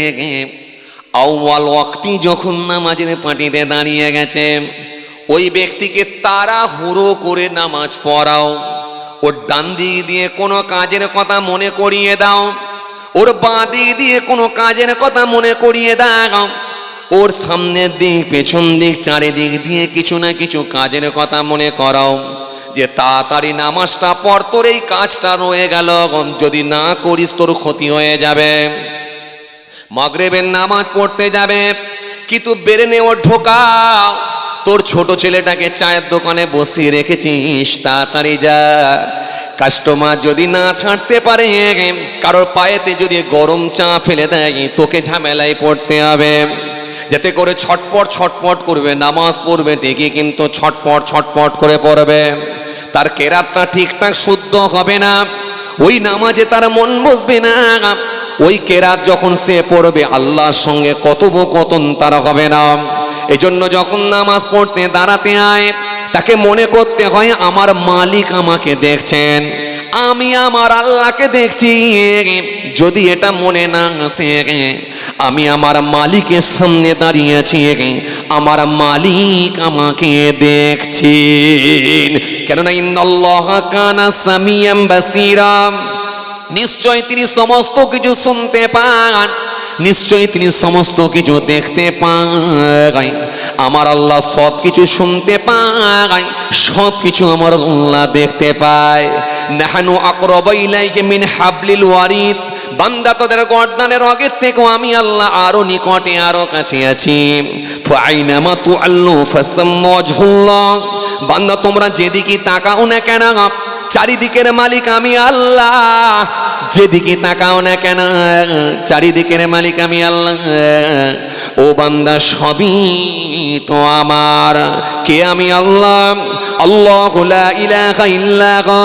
আউয়াল ওয়াক্তি যখন নামাজের পাটিতে দাঁড়িয়ে গেছে, ওই ব্যক্তিকে তাড়াহুড়ো করে নামাজ পড়াও। ওর ডান দিক দিয়ে কোনো কাজের কথা মনে করিয়ে দাও, ওর বাঁ দিক দিয়ে কোনো কাজের কথা মনে করিয়ে দাও, ওর সামনের দিক পেছন দিক চারিদিক দিয়ে কিছু না কিছু কাজের কথা মনে করাও, যে তাড়াতাড়ি নামাজটা পড়, তোর এই কাজটা রয়ে গেল, যদি না করিস তোর ক্ষতি হয়ে যাবে। মাগরিবের নামাজ পড়তে যাবে, কিন্তু বেরেনে ও ঢোকাও, তোর ছোট ছেলেটাকে চায়ের দোকানে বসিয়ে রেখেছিস, তাড়াতাড়ি যা। কাস্টমার যদি না ছাড়তে পারে, কারোর পায়েতে যদি গরম চা ফেলে দেয়, তোকে ঝামেলায় পড়তে হবে। যাতে করে ছটপট করবে, নামাজ পড়বে ঠিকই, কিন্তু ছটপট করে পড়বে, তার কেরাতটা ঠিকঠাক শুদ্ধ হবে না, ওই নামাজে তার মন বসবে না। ওই কেরাত যখন সে পড়বে, আল্লাহর সঙ্গে কথোপকথন তার হবে না। এজন্য যখন নামাজ পড়তে দাঁড়াতে হয়, তাকে মনে করতে হয় আমার মালিক আমাকে দেখছেন, আমি আমার আল্লাহকে দেখছি। যদি এটা মনে না আসে, আমি আমার মালিকের সামনে দাঁড়িয়েছি, আমার মালিক আমাকে দেখছেন। কেননা ইন্নাল্লাহা কানা সামিয়াম বাসীরা, নিশ্চয় তিনি সমস্ত কিছু শুনতে পান, নিশ্চয়ই তিনি সমস্ত কিছু দেখতে পায়। আমার আল্লাহ সব কিছু শুনতে পায়, সব কিছু আমার আল্লাহ দেখতে পায়। নাহানু আকরাবু ইলাইহি মিন হাবলিল ওয়ারিদ, বান্দা তোদের গর্দানের আগের থেকেও আমি আল্লাহ আরো নিকটে, আরো কাছে আছি। ফাআইনামা তুআল্লু ফাসাম্মা ওয়াজহুল্লাহ, বান্দা তোমরা যেদিকে তাকাও না কেন, চারিদিকের মালিক আমি আল্লাহ। যেদিকে তাকাও না কেন, চারিদিকের মালিক আমি আল্লাহ। ও বান্দা, সবই তো আমার। কে? আমি আল্লাহ। আল্লাহু লা ইলাহা ইল্লাহু,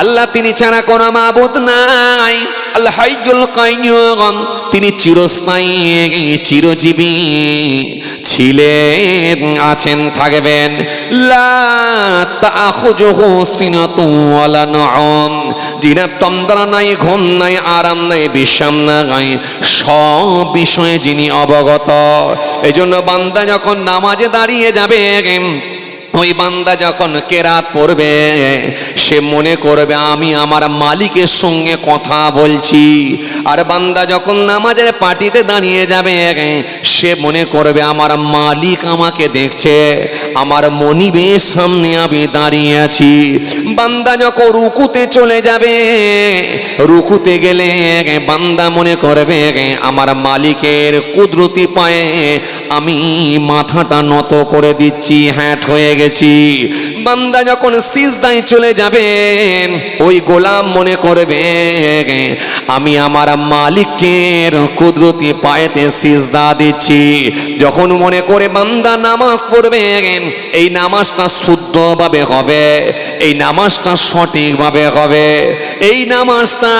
আল্লাহ তিনি ছাড়া কোনো মাবুদ নাই। আল হাইয়ুল কাইয়্যুম, তিনি চিরস্থায়ী, চিরজীবী ছিলেন, আছেন, থাকবেন। লা তাখুযুহু সিনাতুন ওয়ালা নাউম, যিনার তন্দ্রা নাই, ঘুম নাই, আরাম নাই, বিশ্রাম নাই, সব বিষয়ে যিনি অবগত। এজন্য বান্দা যখন নামাজে দাঁড়িয়ে যাবে, ওই বান্দা যখন কেরাত পড়বে, সে মনে করবে আমি আমার মালিকের সঙ্গে কথা বলছি। আর বান্দা যখন নামাজের পাটিতে দাঁড়িয়ে যাবে, সে মনে করবে আমার মালিক আমাকে দেখছে, আমার মনিবের সামনে আমি দাঁড়িয়ে আছি। বান্দা যখন রুকুতে চলে যাবে, রুকুতে গেলে বান্দা মনে করবে আমার মালিকের কুদরতি পায়ে আমি মাথাটা নত করে দিচ্ছি, হ্যাট হয়ে গেছি। বান্দা যখন সিজদায় চলে যাবে, ওই গোলাম মনে করবে আমি আমার মালিকের কুদরতি পায়েতে সিজদা দিচ্ছি। যখন মনে করে বান্দা নামাজ পড়বে, এই নামাজটা শুদ্ধভাবে হবে, এই নামাজটা সঠিকভাবে হবে, এই নামাজটা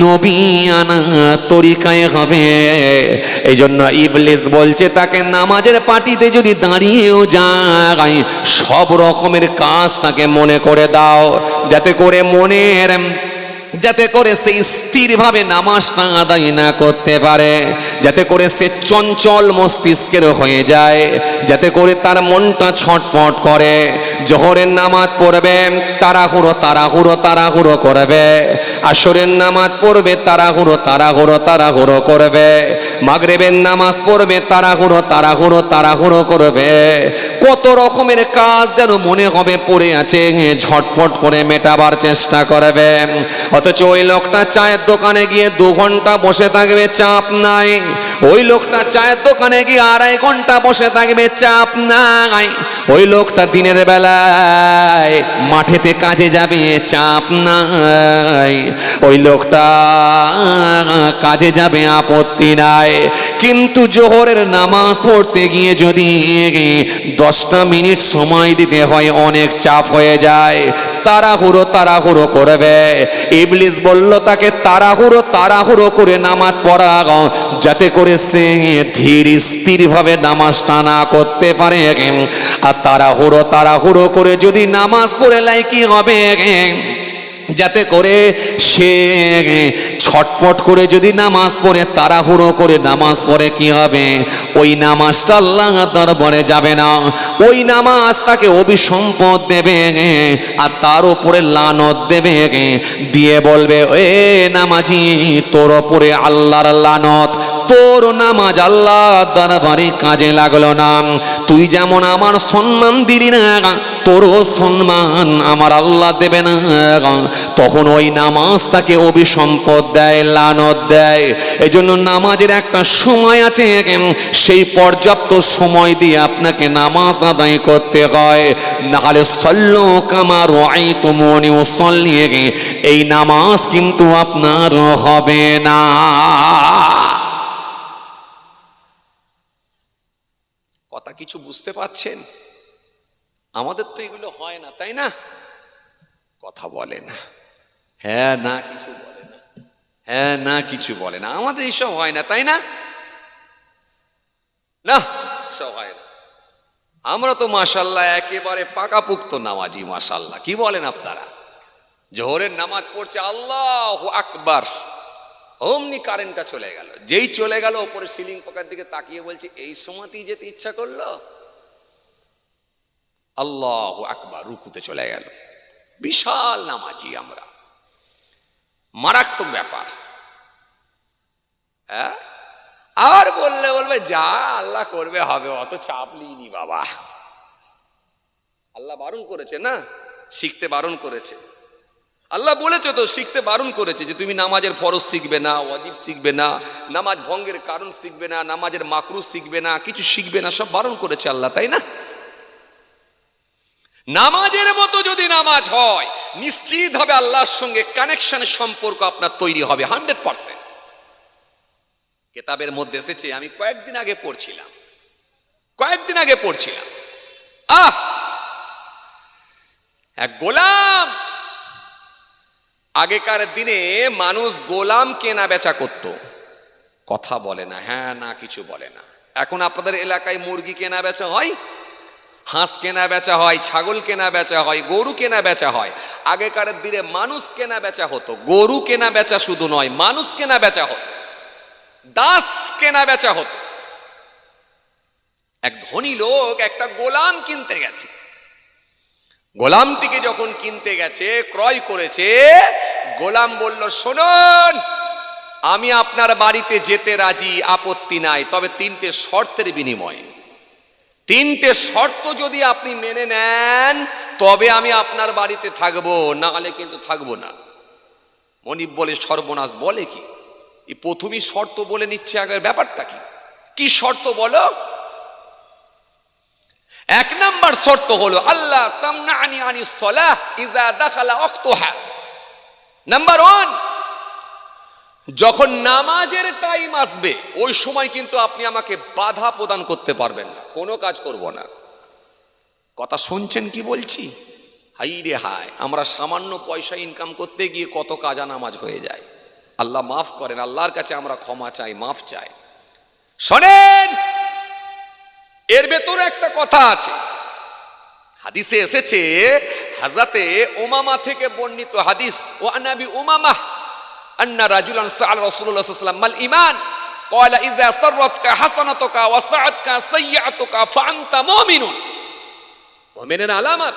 নবিয়ানা তরিকায় হবে। এই জন্য ইবলিস বলছে তাকে নামাজের পাটিতে যদি দাঁড়িয়েও যায়, সব রকমের কাজ তাকে মনে করে দাও, যাতে করে সে স্থিরভাবে নামাজটা আদায় না করতে পারে, যাতে করে সে চঞ্চল মস্তিষ্কের হয়ে যায়, যাতে করে তার মনটা ছটপট করে। জোহরের নামাজ পড়বে, তাড়াহুড়ো করবে। আসরের নামাজ পড়বে, তাড়াহুড়ো করবে। মাগরিবের নামাজ পড়বে, তাড়াহুড়ো করবে। কত রকমের কাজ যেন মনে হবে পড়ে আছে, ঝটপট করে মেটাবার চেষ্টা করবে। অথচ ওই লোকটা চায়ের দোকানে গিয়ে 2 ঘন্টা বসে থাকবে, চাপ নাই। ওই লোকটা চায়ের দোকানে গিয়ে 2.5 ঘন্টা বসে থাকবে, চাপ নাই। ওই লোকটা দিনের বেলায় মাঠেতে কাজে যাবে, চাপ নাই। ওই লোকটা কাজে যাবে, আপত্তি নাই। কিন্তু জোহরের নামাজ পড়তে গিয়ে যদি 10টা মিনিট সময় দিতে হয়, অনেক চাপ হয়ে যায়, তাড়াহুড়ো করবে। ইবলিস বলল তাকে তাড়াহুড়ো করে নামাজ পড়া, যাতে করে সে ধীর স্থির ভাবে নামাজটা না করতে পারে। আর তাড়াহুড়ো করে যদি নামাজ পড়ে লাই, কি হবে? যাতে করে সে ছটপট করে যদি নামাজ পড়ে, তাড়াহুড়ো করে নামাজ পড়ে, কি হবে? ওই নামাজটা আল্লাহ দরবারে যাবে না। ওই নামাজ তাকে অভিসম্পদ দেবে, আর তার উপরে লানত দেবে, দিয়ে বলবে, এ নামাজি, তোর উপরে আল্লাহর লানত, তোর নামাজ আল্লাহ দরবারে কাজে লাগলো না। তুই যেমন আমার সম্মান দিলি না, তোরও সম্মান আমার আল্লাহ দেবে না। তখন ওই নামাজ তাকে অভিসম্পদ দেয়, লানত দেয়। এই জন্য নামাজের একটা সময় আছে, সেই পর্যাপ্ত সময় দিয়ে আপনাকে নামাজ আদায় করতে হয়। নাহলে সল্লু কামা রাআইতুমুনি উসাল্লি, এই নামাজ কিন্তু আপনার হবে না। কথা কিছু বুঝতে পাচ্ছেন? আমাদের তো এগুলো হয় না, তাই না? কথা বলে না, হ্যাঁ না কিছু বলে না, হ্যাঁ না কিছু বলে না। আমাদের এইসব হয় না, তাই না? না, সব হয় না। আমরা তো মাশাআল্লাহ একেবারে পাকাপুক্ত নামাজি, মাশাআল্লাহ। কি বলেন আপনারা? জোহরের নামাজ পড়ছে, আল্লাহু আকবার, অমনি কারেন্টটা চলে গেল। যেই চলে গেল, ওপরে সিলিং পাকার দিকে তাকিয়ে বলছে, এই সময়তেই যেতে ইচ্ছা করলো। আল্লাহু আকবার, রুকুতে চলে গেল। বিশাল নামাজি আমরা, মারাত্মক ব্যাপার। হ্যাঁ, আর বলবে যা আল্লাহ করবে হবে, অত চাপ লিনি বাবা। আল্লাহ বারণ করেছে না, শিখতে বারণ করেছে। আল্লাহ বলেছে তো, শিখতে বারণ করেছে যে তুমি নামাজের ফরজ শিখবে না, ওয়াজিব শিখবে না, নামাজ ভঙ্গের কারণ শিখবে না, নামাজের মাকরুহ শিখবে না, কিছু শিখবে না, সব বারণ করেছে আল্লাহ, তাই না? নামাজের মতো যদি নামাজ হয়, নিশ্চিত হবে আল্লাহর সঙ্গে কানেকশনের সম্পর্ক আপনার তৈরি হবে 100%। কিতাবের মধ্যে এসেছে, আমি কয়েকদিন আগে পড়ছিলাম, এক গোলাম। আগেকার দিনে মানুষ গোলাম কেনা বেচা করত, কথা বলে না, হ্যাঁ না কিছু বলে না। এখন আপনাদের এলাকায় মুরগি কেনা বেচা হয়, হাঁস কেনা বেচা হয়, ছাগল কেনা বেচা হয়, গরু কেনা বেচা হয়। আগেকার দিনে মানুষ কেনা বেচা হতো, গরু কেনা বেচা শুধু নয়, মানুষ কেনা বেচা হতো, দাস কেনা বেচা হতো। এক ধনী লোক একটা গোলাম কিনতে গেছে। গোলামটিকে যখন কিনতে গেছে, ক্রয় করেছে, গোলাম বলল, শুনুন, আমি আপনার বাড়িতে যেতে রাজি, আপত্তি নাই, তবে 3টে শর্তের বিনিময়ে। 3টে শর্ত যদি আপনি মেনে নেন, তবে আমি আপনার বাড়িতে থাকবো, না হলে কিন্তু থাকবো না। মনিব বলে, সর্বনাশ, বলে কি? এই প্রথমেই শর্ত বলে নিচ্ছে, আগের ব্যাপারটা কি? কি শর্ত বলো? 1 নাম্বার শর্ত হলো, আল্লাহ তামনানি আনিস সালাহ ইযা দাখালা ওয়াক্তুহা। নাম্বার 1, যখন নামাজের টাইম আসবে, ওই সময় কিন্তু আপনি আমাকে বাধা প্রদান করতে পারবেন না, কোনো কাজ করব না। কথা শুনছেন কি বলছি? হাই রে হায়, আমরা সামান্য পয়সা ইনকাম করতে গিয়ে কত কাজা নামাজ হয়ে যায়। আল্লাহ মাফ করেন, আল্লাহর কাছে আমরা ক্ষমা চাই, মাফ চাই। শোনেন, এর ভেতরে একটা কথা আছে, হাদিসে এসেছে, হযরতে উমামা থেকে বর্ণিত হাদিস, ওয়া নবী উমামা আন্না রাজুলান সাআল রাসূলুল্লাহ সাল্লাল্লাহু আলাইহি ওয়াসাল্লাম মাল ঈমান ক্বালা ইযা সাররাতকা হাসানাতুকা ওয়া সাআতকা সাইয়্যাতুকা ফাআনতা মুমিনুন। মুমিনের আলামত।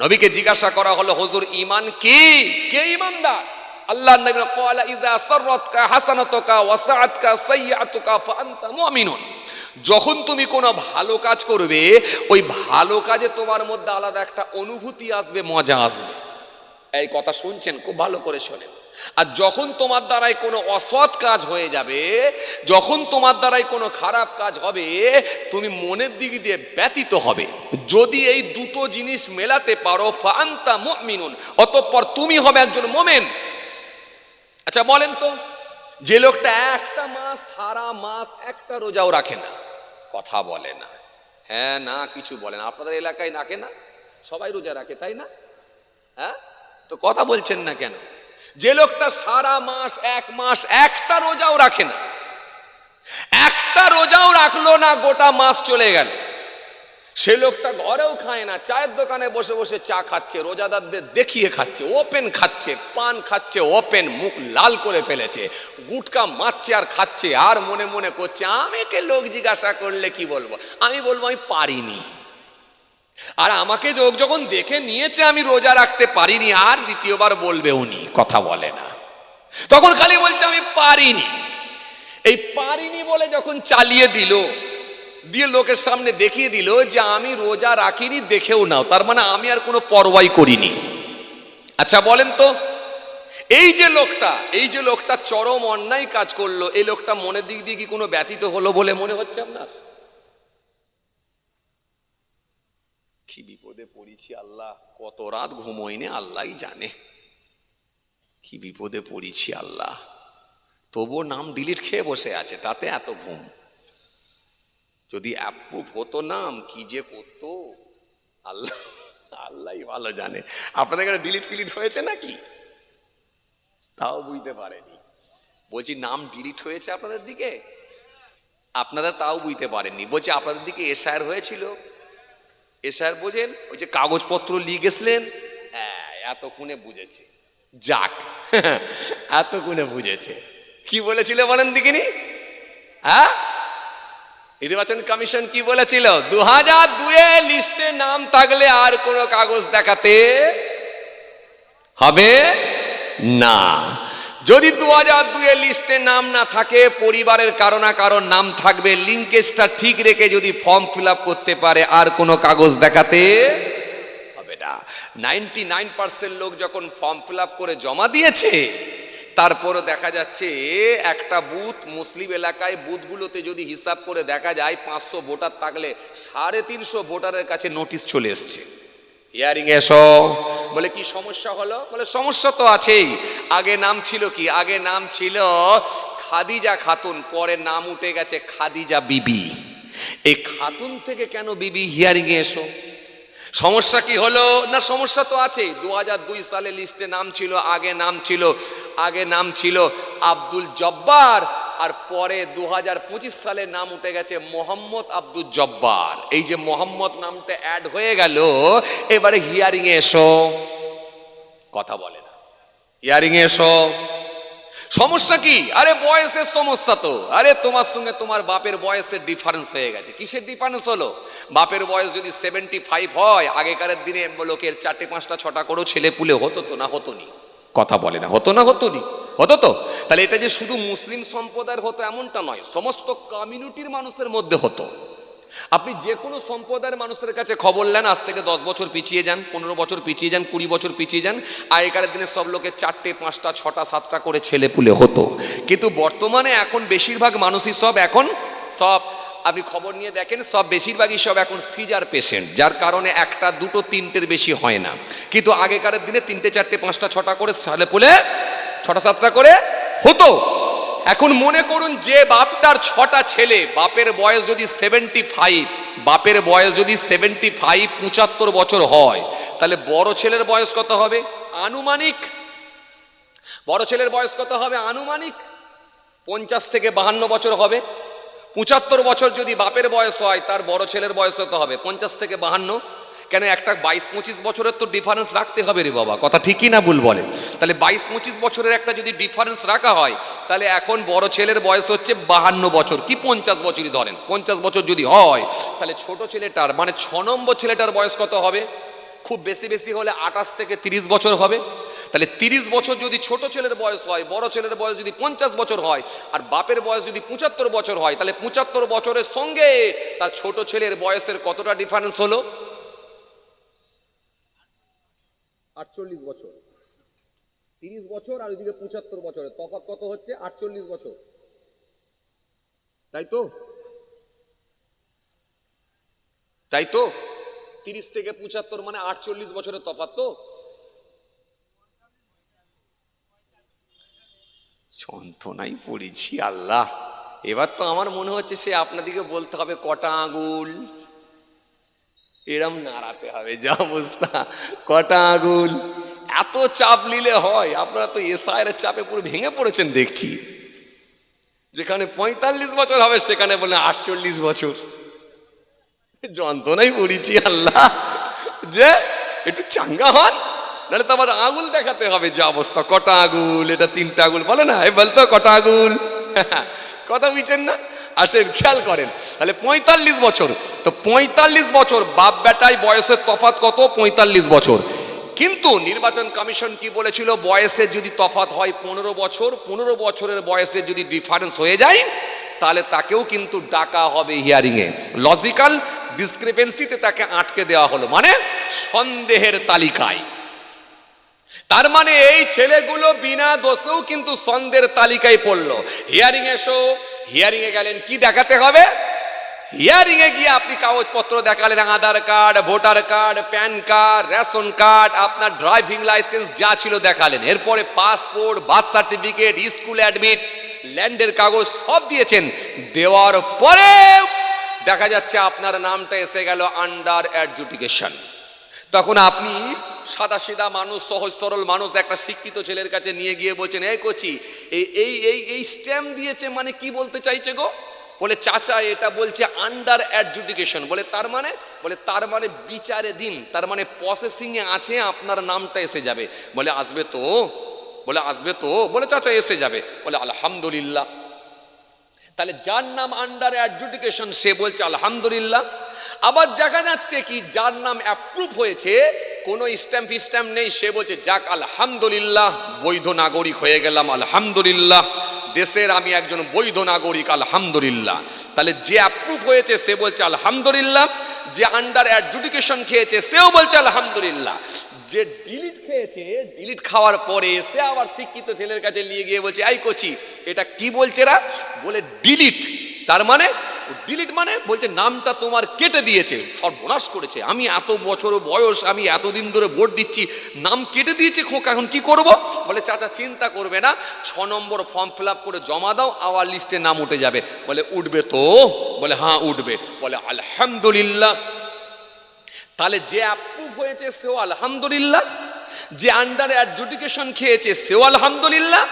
নবীকে জিজ্ঞাসা করা হলো, হুজুর ঈমান কি? কে ঈমানদার? আল্লাহর নবী ক্বালা ইযা সাররাতকা হাসানাতুকা ওয়া সাআতকা সাইয়্যাতুকা ফাআনতা মুমিনুন। যখন তুমি কোনো ভালো কাজ করবে, ওই ভালো কাজে তোমার মধ্যে আলাদা একটা অনুভূতি আসবে, মজা আসবে। এই কথা শুনছেন? খুব ভালো করে শোনেন। আর যখন তোমার দ্বারাই কোনো অসৎ কাজ হয়ে যাবে, যখন তোমার দ্বারাই কোনো খারাপ কাজ হবে, তুমি মনের দিক দিয়ে ব্যতীত হবে। যদি এই দুটো জিনিস মেলাতে পারো, ফাআনতা মুমিনুন, অতঃপর তুমি হবে একজন মুমিন। আচ্ছা বলেন তো, যে লোকটা একটা মাস, সারা মাস একটা রোজাও রাখে না, কথা বলে না, হ্যাঁ না কিছু বলে না, আপনাদের এলাকায় রাখে না, সবাই রোজা রাখে তাই না? হ্যাঁ, তো কথা বলছেন না কেন? যে লোকটা সারা মাস, এক মাস একটা রোজাও রাখে না, একটা রোজাও রাখলো না, গোটা মাস চলে গেল, সে লোকটা ঘরেও খায় না, চায়ের দোকানে বসে বসে চা খাচ্ছে, রোজাদারদের দেখিয়ে খাচ্ছে, ওপেন খাচ্ছে, পান খাচ্ছে ওপেন, মুখ লাল করে ফেলেছে, গুটকা মারছে আর খাচ্ছে, আর মনে মনে করছে আমাকে লোক জিজ্ঞাসা করলে কি বলবো, আমি বলবো আমি পারিনি। আর আমাকে লোক যখন দেখে নিয়েছে আমি রোজা রাখতে পারিনি, আর দ্বিতীয়বার বলবে উনি, কথা বলে না, তখন খালি বলছে আমি পারিনি। এই পারিনি বলে যখন চালিয়ে দিল, দিয়ে লোকের সামনে দেখিয়ে দিল যে আমি রোজা রাখিনি, দেখেও নাও, তার মানে আমি আর কোনো পরোয়াই করিনি। আচ্ছা বলেন তো, এই যে লোকটা চরম অন্যায় কাজ করলো, এই লোকটা মনের দিক দিয়ে কি কোনো ব্যতীত হলো বলে মনে হচ্ছে আপনার? কি বিপদে পড়েছি আল্লাহ, কত রাত ঘুমোইনি আল্লাহই জানে, কি বিপদে পড়েছি আল্লাহ। তবুও নাম ডিলিট খেয়ে বসে আছে, তাতে এত ঘুম। যদি অ্যাপ্রুভ হতো নাম, কি যে করতো আল্লাহ, আল্লাহই ভালো জানে। আপনাদের এখানে ডিলিট ফিলিট হয়েছে নাকি? তাও বুঝতে পারেনি। বলছি নাম ডিলিট হয়েছে আপনাদের দিকে, আপনারা তাও বুঝতে পারেননি। বলছি আপনাদের দিকে এসআর হয়েছিল, এসআর বোঝেন, ওই যে কাগজপত্র লিয়ে গেছিলেন, হ্যাঁ এতক্ষণে বুঝেছে, যাক এতক্ষণে বুঝেছে। কি বলেছিল বলেন দিকিনি? হ্যাঁ, নির্বাচন কমিশন কি বলেছিল? 2002 লিস্টে নাম থাকলে আর কোনো কাগজ দেখাতে হবে না। যদি 2002 লিস্টে নাম না থাকে, পরিবারের কারো না কারো নাম থাকবে, লিঙ্কেজটা ঠিক রেখে যদি ফর্ম ফিল আপ করতে পারে আর কোনো কাগজ দেখাতে হবে না। 99% লোক যখন ফর্ম ফিল আপ করে জমা দিয়েছে, তারপরও দেখা যাচ্ছে একটা বুথ, মুসলিম এলাকায় বুথগুলোতে যদি হিসাব করে দেখা যায় 500 ভোটার থাকলে 350 ভোটারের কাছে নোটিশ চলে এসছে, হিয়ারিং এসো। বলে কি সমস্যা হলো? বলে সমস্যা তো আছেই, আগে নাম ছিল কি? আগে নাম ছিল খাদিজা খাতুন, পরে নাম উঠে গেছে খাদিজা বিবি। এই খাতুন থেকে কেন বিবি? হিয়ারিং এসো। সমস্যা কি হলো? না সমস্যা তো আছে। 2002 সালে লিস্টে নাম ছিল, আগে নাম ছিল আব্দুল জব্বার, আর পরে 2025 সালে নাম উঠে গেছে মোহাম্মদ আব্দুল জব্বার। এই যে মোহাম্মদ নামটা অ্যাড হয়ে গেল, এবারে হিয়ারিং এ এসো, কথা বলে না, হিয়ারিং এ এসো। সমস্যা কি? আরে বয়সের সমস্যা তো। আরে তোমার সঙ্গে তোমার বাপের বয়সের ডিফারেন্স হয়ে গেছে। কিসের ডিফারেন্স হলো? বাপের বয়স যদি 75 হয়, আগেকারের দিনে লোকের 4টে 5টা 6টা করেও ছেলে পুলে হতো তো না হতো নি? কথা বলে না, হতো না হতো নি? হতো তো। তাহলে এটা যে শুধু মুসলিম সম্প্রদায়ের হতো এমনটা নয়, সমস্ত কমিউনিটির মানুষের মধ্যে হতো। আপনি যে কোনো সম্প্রদায়ের মানুষের কাছে খবর নেন, আজ থেকে 10 বছর পিছিয়ে যান, 15 বছর পিছিয়ে যান, 20 বছর পিছিয়ে যান, আগেকার দিনে সব লোকের 4টে 5টা 6টা 7টা করে ছেলে পুলে হতো। কিন্তু বর্তমানে এখন বেশিরভাগ মানুষই সব আপনি খবর নিয়ে দেখেন, সব বেশিরভাগই সব এখন সিজার পেশেন্ট, যার কারণে 1টা 2টো 3টের বেশি হয় না। কিন্তু আগেকার দিনে 3টে 4টে 5টা 6টা করে ছেলে পুলে 6টা 7টা করে হতো। এখন মনে করুন যে বাপটার 6টা ছেলে, বাপের বয়স যদি 75, 75 বছর হয়, তাহলে বড় ছেলের বয়স কত হবে আনুমানিক? বড় ছেলের বয়স কত হবে আনুমানিক? 50 থেকে 52 বছর হবে। 75 বছর যদি বাপের বয়স হয়, তার বড় ছেলের বয়স কত হবে? 50 থেকে 52। কেন একটা 22-25 বছরের তো ডিফারেন্স রাখতে হবে রে বাবা, কথা ঠিকই না ভুল বলে? তাহলে 22-25 বছরের একটা যদি ডিফারেন্স রাখা হয়, তাহলে এখন বড় ছেলের বয়স হচ্ছে 52 বছর, কি 50 বছরই ধরেন। 50 বছর যদি হয়, তাহলে ছোট ছেলেটার মানে 6 নম্বর ছেলেটার বয়স কত হবে? খুব বেশি হলে 28 থেকে 30 বছর হবে। তাহলে 30 বছর যদি ছোট ছেলের বয়স হয়, বড় ছেলের বয়স যদি 50 বছর হয়, আর বাপের বয়স যদি 75 বছর হয়, তাহলে 75 বছরের সঙ্গে তার ছোট ছেলের বয়সের কতটা ডিফারেন্স হলো? 48 বছর। 30 বছর আর ওইদিকে 75 বছরের তফাৎ কত হচ্ছে? 48 বছর, তাই তো? তাই তো 30 থেকে 75 মানে 48 বছরের তফাৎ তো। যন্ত্রণাই পড়েছি আল্লাহ। এবার তো আমার মনে হচ্ছে সে আপনাদিকে বলতে হবে কটা আঙুল, এরম নাড়াতে হবে যা অবস্থা, কটা আঙুল। এত চাপ নিলে হয়? আপনারা তো এসআইয়ের চাপে পুরো ভেঙে পড়েছেন দেখছি। যেখানে 45 বছর হবে সেখানে বলে 48 বছর। যন্ত্রণাই পড়েছি আল্লাহ, যে একটু চাঙ্গা হন, নাহলে তো আবার আঙুল দেখাতে হবে যা অবস্থা। কটা আঙুল? এটা 3টা আঙুল বলে না, বলতো কটা আঙুল। কথা বুঝছেন না? আসেন খেয়াল করেন, তাহলে 45 বছর, তো 45 বছর বাপ বেটায় বয়সের তফাৎ কত? 45 বছর। কিন্তু নির্বাচন কমিশন কি বলেছিল? বয়সের যদি তফাৎ হয় 15 বছর, 15 বছরের বয়সে যদি ডিফারেন্স হয়ে যায় তাহলে তাকেও কিন্তু ডাকা হবে হিয়ারিং এ। লজিক্যাল ডিসক্রিপেন্সিতে তাকে আটকে দেওয়া হলো, মানে সন্দেহের তালিকায়। তার মানে এই ছেলেগুলো বিনা দোষেও কিন্তু সন্দেহের তালিকায় পড়লো। হিয়ারিং এসো, হিয়ারিং এ গেলেন, কি দেখাতে হবে? হিয়ারিং এ গিয়ে আপনি কাগজপত্র দেখালেন, Aadhaar card, voter card, PAN card, ration card, আপনার ড্রাইভিং লাইসেন্স যা ছিল দেখালেন। এরপরে passport, birth certificate, school admit, ল্যান্ডের কাগজ সব দিয়েছেন। দেওয়ার পরে দেখা যাচ্ছে আপনার নামটা এসে গেল আন্ডার অ্যাডজুডিকেশন। তখন আপনি সাদা সিধা মানুষ, সহজ সরল মানুষ, একটা শিক্ষিত ছেলের কাছে নিয়ে গিয়ে বলছেন, এই কোচি এই এই এই এই স্ট্যাম্প দিয়েছে, মানে কি বলতে চাইছে গো? বলে চাচা এটা বলছে আন্ডার অ্যাডজুডিকেশন। বলে তার মানে? বলে তার মানে বিচারে দিন, তার মানে প্রসেসিং এ আছে, আপনার নামটা এসে যাবে। বলে আসবে তো? বলে আসবে তো? বলে চাচা এসে যাবে। বলে আলহামদুলিল্লাহ। তাহলে যার নাম আন্ডার অ্যাডজুডিকেশন সে বলছে আলহামদুলিল্লাহ। আবার দেখা যাচ্ছে কি যার নাম অ্যাপ্রুভ হয়েছে, কোনো স্ট্যাম্প নেই, সে বলছে যাক আলহামদুলিল্লাহ, বৈধ নাগরিক হয়ে গেলাম, আলহামদুলিল্লাহ, দেশের আমি একজন বৈধ নাগরিক, আলহামদুলিল্লাহ। তাহলে যে অ্যাপ্রুভ হয়েছে সে বলছে আলহামদুলিল্লাহ, যে আন্ডার অ্যাডজুডিকেশন খেয়েছে সেও বলছে আলহামদুলিল্লাহ। যে ডিলিট খেয়েছে, ডিলিট খাওয়ার পরে সে আবার শিক্ষিত ছেলের কাছে নিয়ে গিয়ে বলছে, আই কোচি এটা কি বলছে রা? বলে ডিলিট। তার মানে ডিলিট মানে বলছে নামটা তোমার কেটে দিয়েছে, সর্বনাশ করেছে, আমি এত বছর বয়স, আমি এতদিন ধরে ভোট দিচ্ছি, নাম কেটে দিয়েছে খোকা, এখন কি করব? বলে চাচা চিন্তা করবে না, 6 নম্বর ফর্ম ফিল আপ করে জমা দাও, আবার লিস্টে নাম উঠে যাবে। বলে উঠবে তো? বলে হ্যাঁ উঠবে। বলে আলহামদুলিল্লাহ। তাহলে যে অ্যাপ্রুভ হয়েছে সেও আলহামদুলিল্লাহ, যে আন্ডার অ্যাডজুডিকেশন খেয়েছে সেও আলহামদুলিল্লাহ,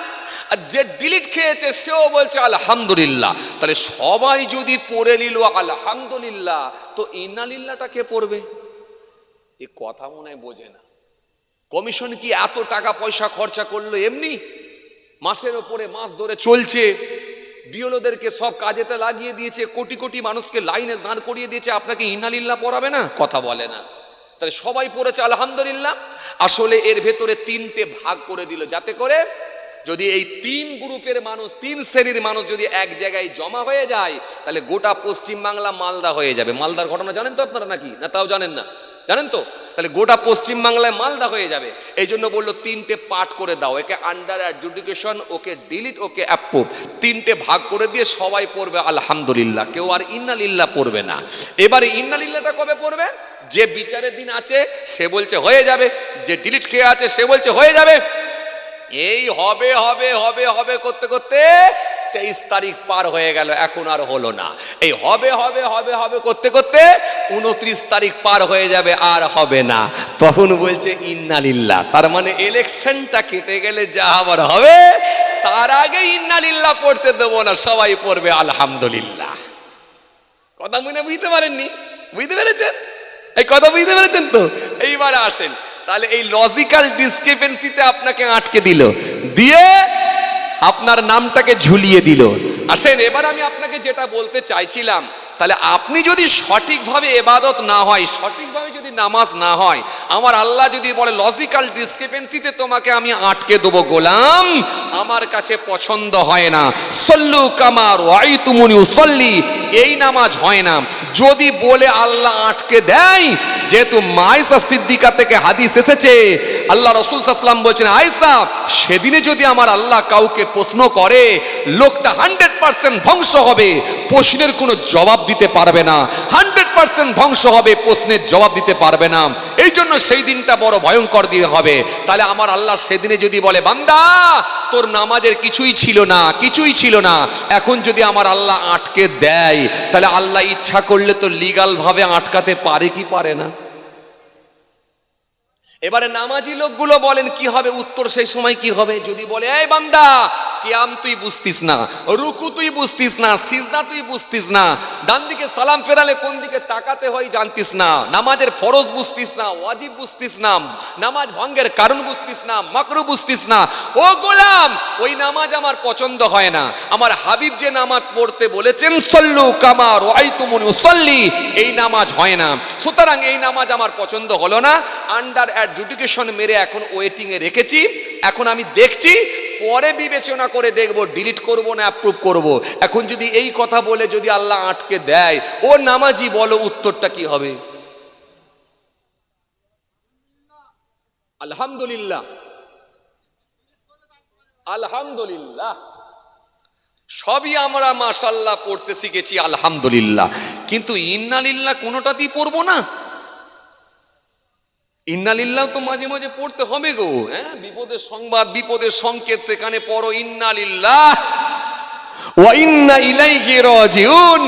আর যে ডিলিট খেয়েছে সেও বলছে আলহামদুলিল্লাহ। তাহলে সবাই যদি পড়ে নিল আলহামদুলিল্লাহ, তো ইন্নালিল্লাহটা কে পড়বে? এ কথা মনে হয় বোঝে না। কমিশন কি এত টাকা পয়সা খরচা করলো এমনি? মাসের ওপরে মাস ধরে চলছে, বিওলোদেরকে সব কাজেতে লাগিয়ে দিয়েছে, কোটি কোটি মানুষকে লাইনে দাঁড় করিয়ে দিয়েছে, আপনাকে ইন্নালিল্লাহ পড়াবে না? কথা বলে না। তাহলে সবাই পড়েছে আলহামদুলিল্লাহ। আসলে এর ভেতরে 3টে ভাগ করে দিল, যাতে করে যদি এই 3 গ্রুপের মানুষ, 3 শ্রেণীর মানুষ যদি এক জায়গায় জমা হয়ে যায়, তাহলে গোটা পশ্চিমবাংলা মালদা হয়ে যাবে। মালদার ঘটনা জানেন তো আপনারা নাকি? না তাও জানেন না? জানেন তো? তাহলে গোটা পশ্চিমবাংলায় মালদা হয়ে যাবে। এই জন্য বললো 3টে পার্ট করে দাও, একে আন্ডার অ্যাডজুডিকেশন, ওকে ডিলিট, ওকে অ্যাপ্রুভ। 3টে ভাগ করে দিয়ে সবাই পড়বে আলহামদুলিল্লাহ, কেউ আর ইন্নালিল্লাহ পড়বে না। এবারে ইন্নালিল্লাহটা কবে পড়বে? যে বিচারের দিন আছে সে বলছে হয়ে যাবে, যে ডিলিট খেয়ে আছে সে বলছে হয়ে যাবে। এই হবে হবে হবে হবে করতে করতে 23 তারিখ পার হয়ে গেল, এখন আর হলো না। এই হবে হবে হবে হবে করতে করতে 29 তারিখ পার হয়ে যাবে, আর হবে না। তখন বলছে ইন্নালিল্লাহ। তার মানে ইলেকশনটা কেটে গেলে যা আবার হবে, তার আগে ইন্নালিল্লাহ পড়তে দেবো না, সবাই পড়বে আলহামদুলিল্লাহ। কথা মনে বুঝতে পারেননি? বুঝতে পেরেছেন? এই কথা বুঝতে পেরেছেন তো? এইবার আসেন, তাহলে এই লজিক্যাল ডিসক্রিপেন্সিতে আপনাকে আটকে দিল, দিয়ে আপনার নামটাকে ঝুলিয়ে দিল। আসেন এবার আমি আপনাকে যেটা বলতে চাইছিলাম, তাহলে আপনি যদি সঠিকভাবে ইবাদত না হয়, সঠিকভাবে যদি নামাজ না হয়, আমার আল্লাহ যদি বলে লজিক্যাল ডিসক্রিপেন্সিতে তোমাকে আমি আটকে দেবো গোলাম, আমার কাছে পছন্দ হয় না। সল্লু কামা রাআইতুমুনি উসাল্লি, এই নামাজ হয় না। যদি বলে আল্লাহ আটকে দেয়, যেহেতু আয়েশা সিদ্দিকা থেকে হাদিস এসেছে, আল্লাহ রাসূল সাল্লাল্লাহু আলাইহি ওয়াসাল্লাম বলছেন, আয়েশা সেদিনে যদি আমার আল্লাহ কাউকে প্রশ্ন করে, লোকটা 100% ধ্বংস হবে, প্রশ্নের কোনো জবাব দিতে পারবে না। 100% ধ্বংস হবে, প্রশ্নের জবাব দিতে পারবে না। এই জন্য সেই দিনটা বড় ভয়ঙ্কর দিন হবে। তাহলে আমার আল্লাহ সেদিনে যদি বলে, বান্দা তোর নামাজের কিছুই ছিল না, কিছুই ছিল না, এখন যদি আমার আল্লাহ আটকে দেয়, তাহলে আল্লাহ ইচ্ছা করলে তো লিগাল ভাবে আটকাতে পারে কি পারে না? এবারে নামাজি লোকগুলো বলেন কি হবে উত্তর, সেই সময় কি হবে? যদি বলে, এই বান্দা কিয়াম তুই বুঝতিস না, রুকু তুই বুঝতিস না, সিজদা তুই বুঝতিস না, ডান দিকে সালাম ফেরালে কোন দিকে তাকাতে হয় জানতিস না, নামাজের ফরজ বুঝতিস না, ওয়াজিব বুঝতিস না, নামাজ ভঙ্গের কারণ বুঝতিস না, মাকরু বুঝতিস না, ও গোলাম ওই নামাজ আমার পছন্দ হয় না। আমার হাবিব যে নামাজ পড়তে বলেছেন, সল্লু কামা রাআইতুমুনি উসাল্লি, এই নামাজ হয় না। সুতরাং এই নামাজ আমার পছন্দ হলো না, আন্ডার অ্যাডজুডিকেশন মেরে এখন ওয়েটিং এ রেখেছি। এখন আমি দেখছি, পরে বিবেচনা করে দেখব, ডিলিট করব না অ্যাপ্রুভ করব। এখন যদি এই কথা বলে যদি আল্লাহ আটকে দেয়, ও নামাজি বলো উত্তরটা কি হবে? আলহামদুলিল্লাহ, আলহামদুলিল্লাহ, সবই আমরা মাশাআল্লাহ পড়তে শিখেছি, আলহামদুলিল্লাহ, কিন্তু ইন্নালিল্লাহ কোনোটাতেই পড়বো না। ইন্নালিল্লাহ তো মাঝে মাঝে পড়তে হবে গো। হ্যাঁ, বিপদের সংবাদ, বিপদের সংকেত, সেখানে পড়ো ইন্নালিল্লাহ ওয়া ইন্না ইলাইহি রাজিউন,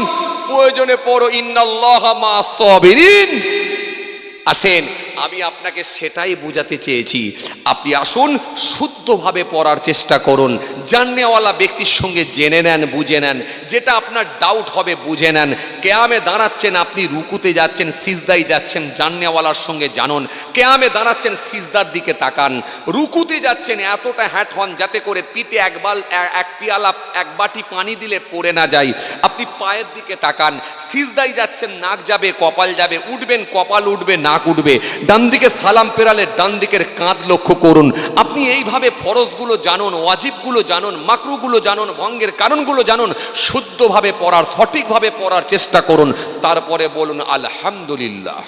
প্রয়োজনে পড়ো ইন্নাল্লাহা মা'আস সাবিরিন। আসেন, আমি আপনাকে সেটাই বোঝাতে চেয়েছি। আপনি আসুন, শুদ্ধভাবে পড়ার চেষ্টা করুন, জাননেওয়ালা ব্যক্তির সঙ্গে জেনে নেন, বুঝে নেন, যেটা আপনার ডাউট হবে বুঝে নেন। কেয়ামে দাঁড়াচ্ছেন, আপনি রুকুতে যাচ্ছেন, সিজদায় যাচ্ছেন, জাননেওয়ালার সঙ্গে জানুন। কেয়ামে দাঁড়াচ্ছেন, সিজদার দিকে তাকান। রুকুতে যাচ্ছেন, এতটা হ্যাট হন যাতে করে পিঠে এক পিয়ালা এক বাটি পানি দিলে পড়ে না যায়। আপনি পায়ের দিকে তাকান। সিজদায় যাচ্ছেন, নাক যাবে, কপাল যাবে, উঠবেন, কপাল উঠবে, নাক উঠবে। ডান দিকে সালাম ফেরালে ডান দিকের কাঁধ লক্ষ্য করুন। আপনি এইভাবে ফরজগুলো জানুন, ওয়াজিবগুলো জানুন, মাকরুগুলো জানুন, ভঙ্গের কারণগুলো জানুন, শুদ্ধভাবে পড়ার, সঠিকভাবে পড়ার চেষ্টা করুন। তারপরে বলুন আলহামদুলিল্লাহ।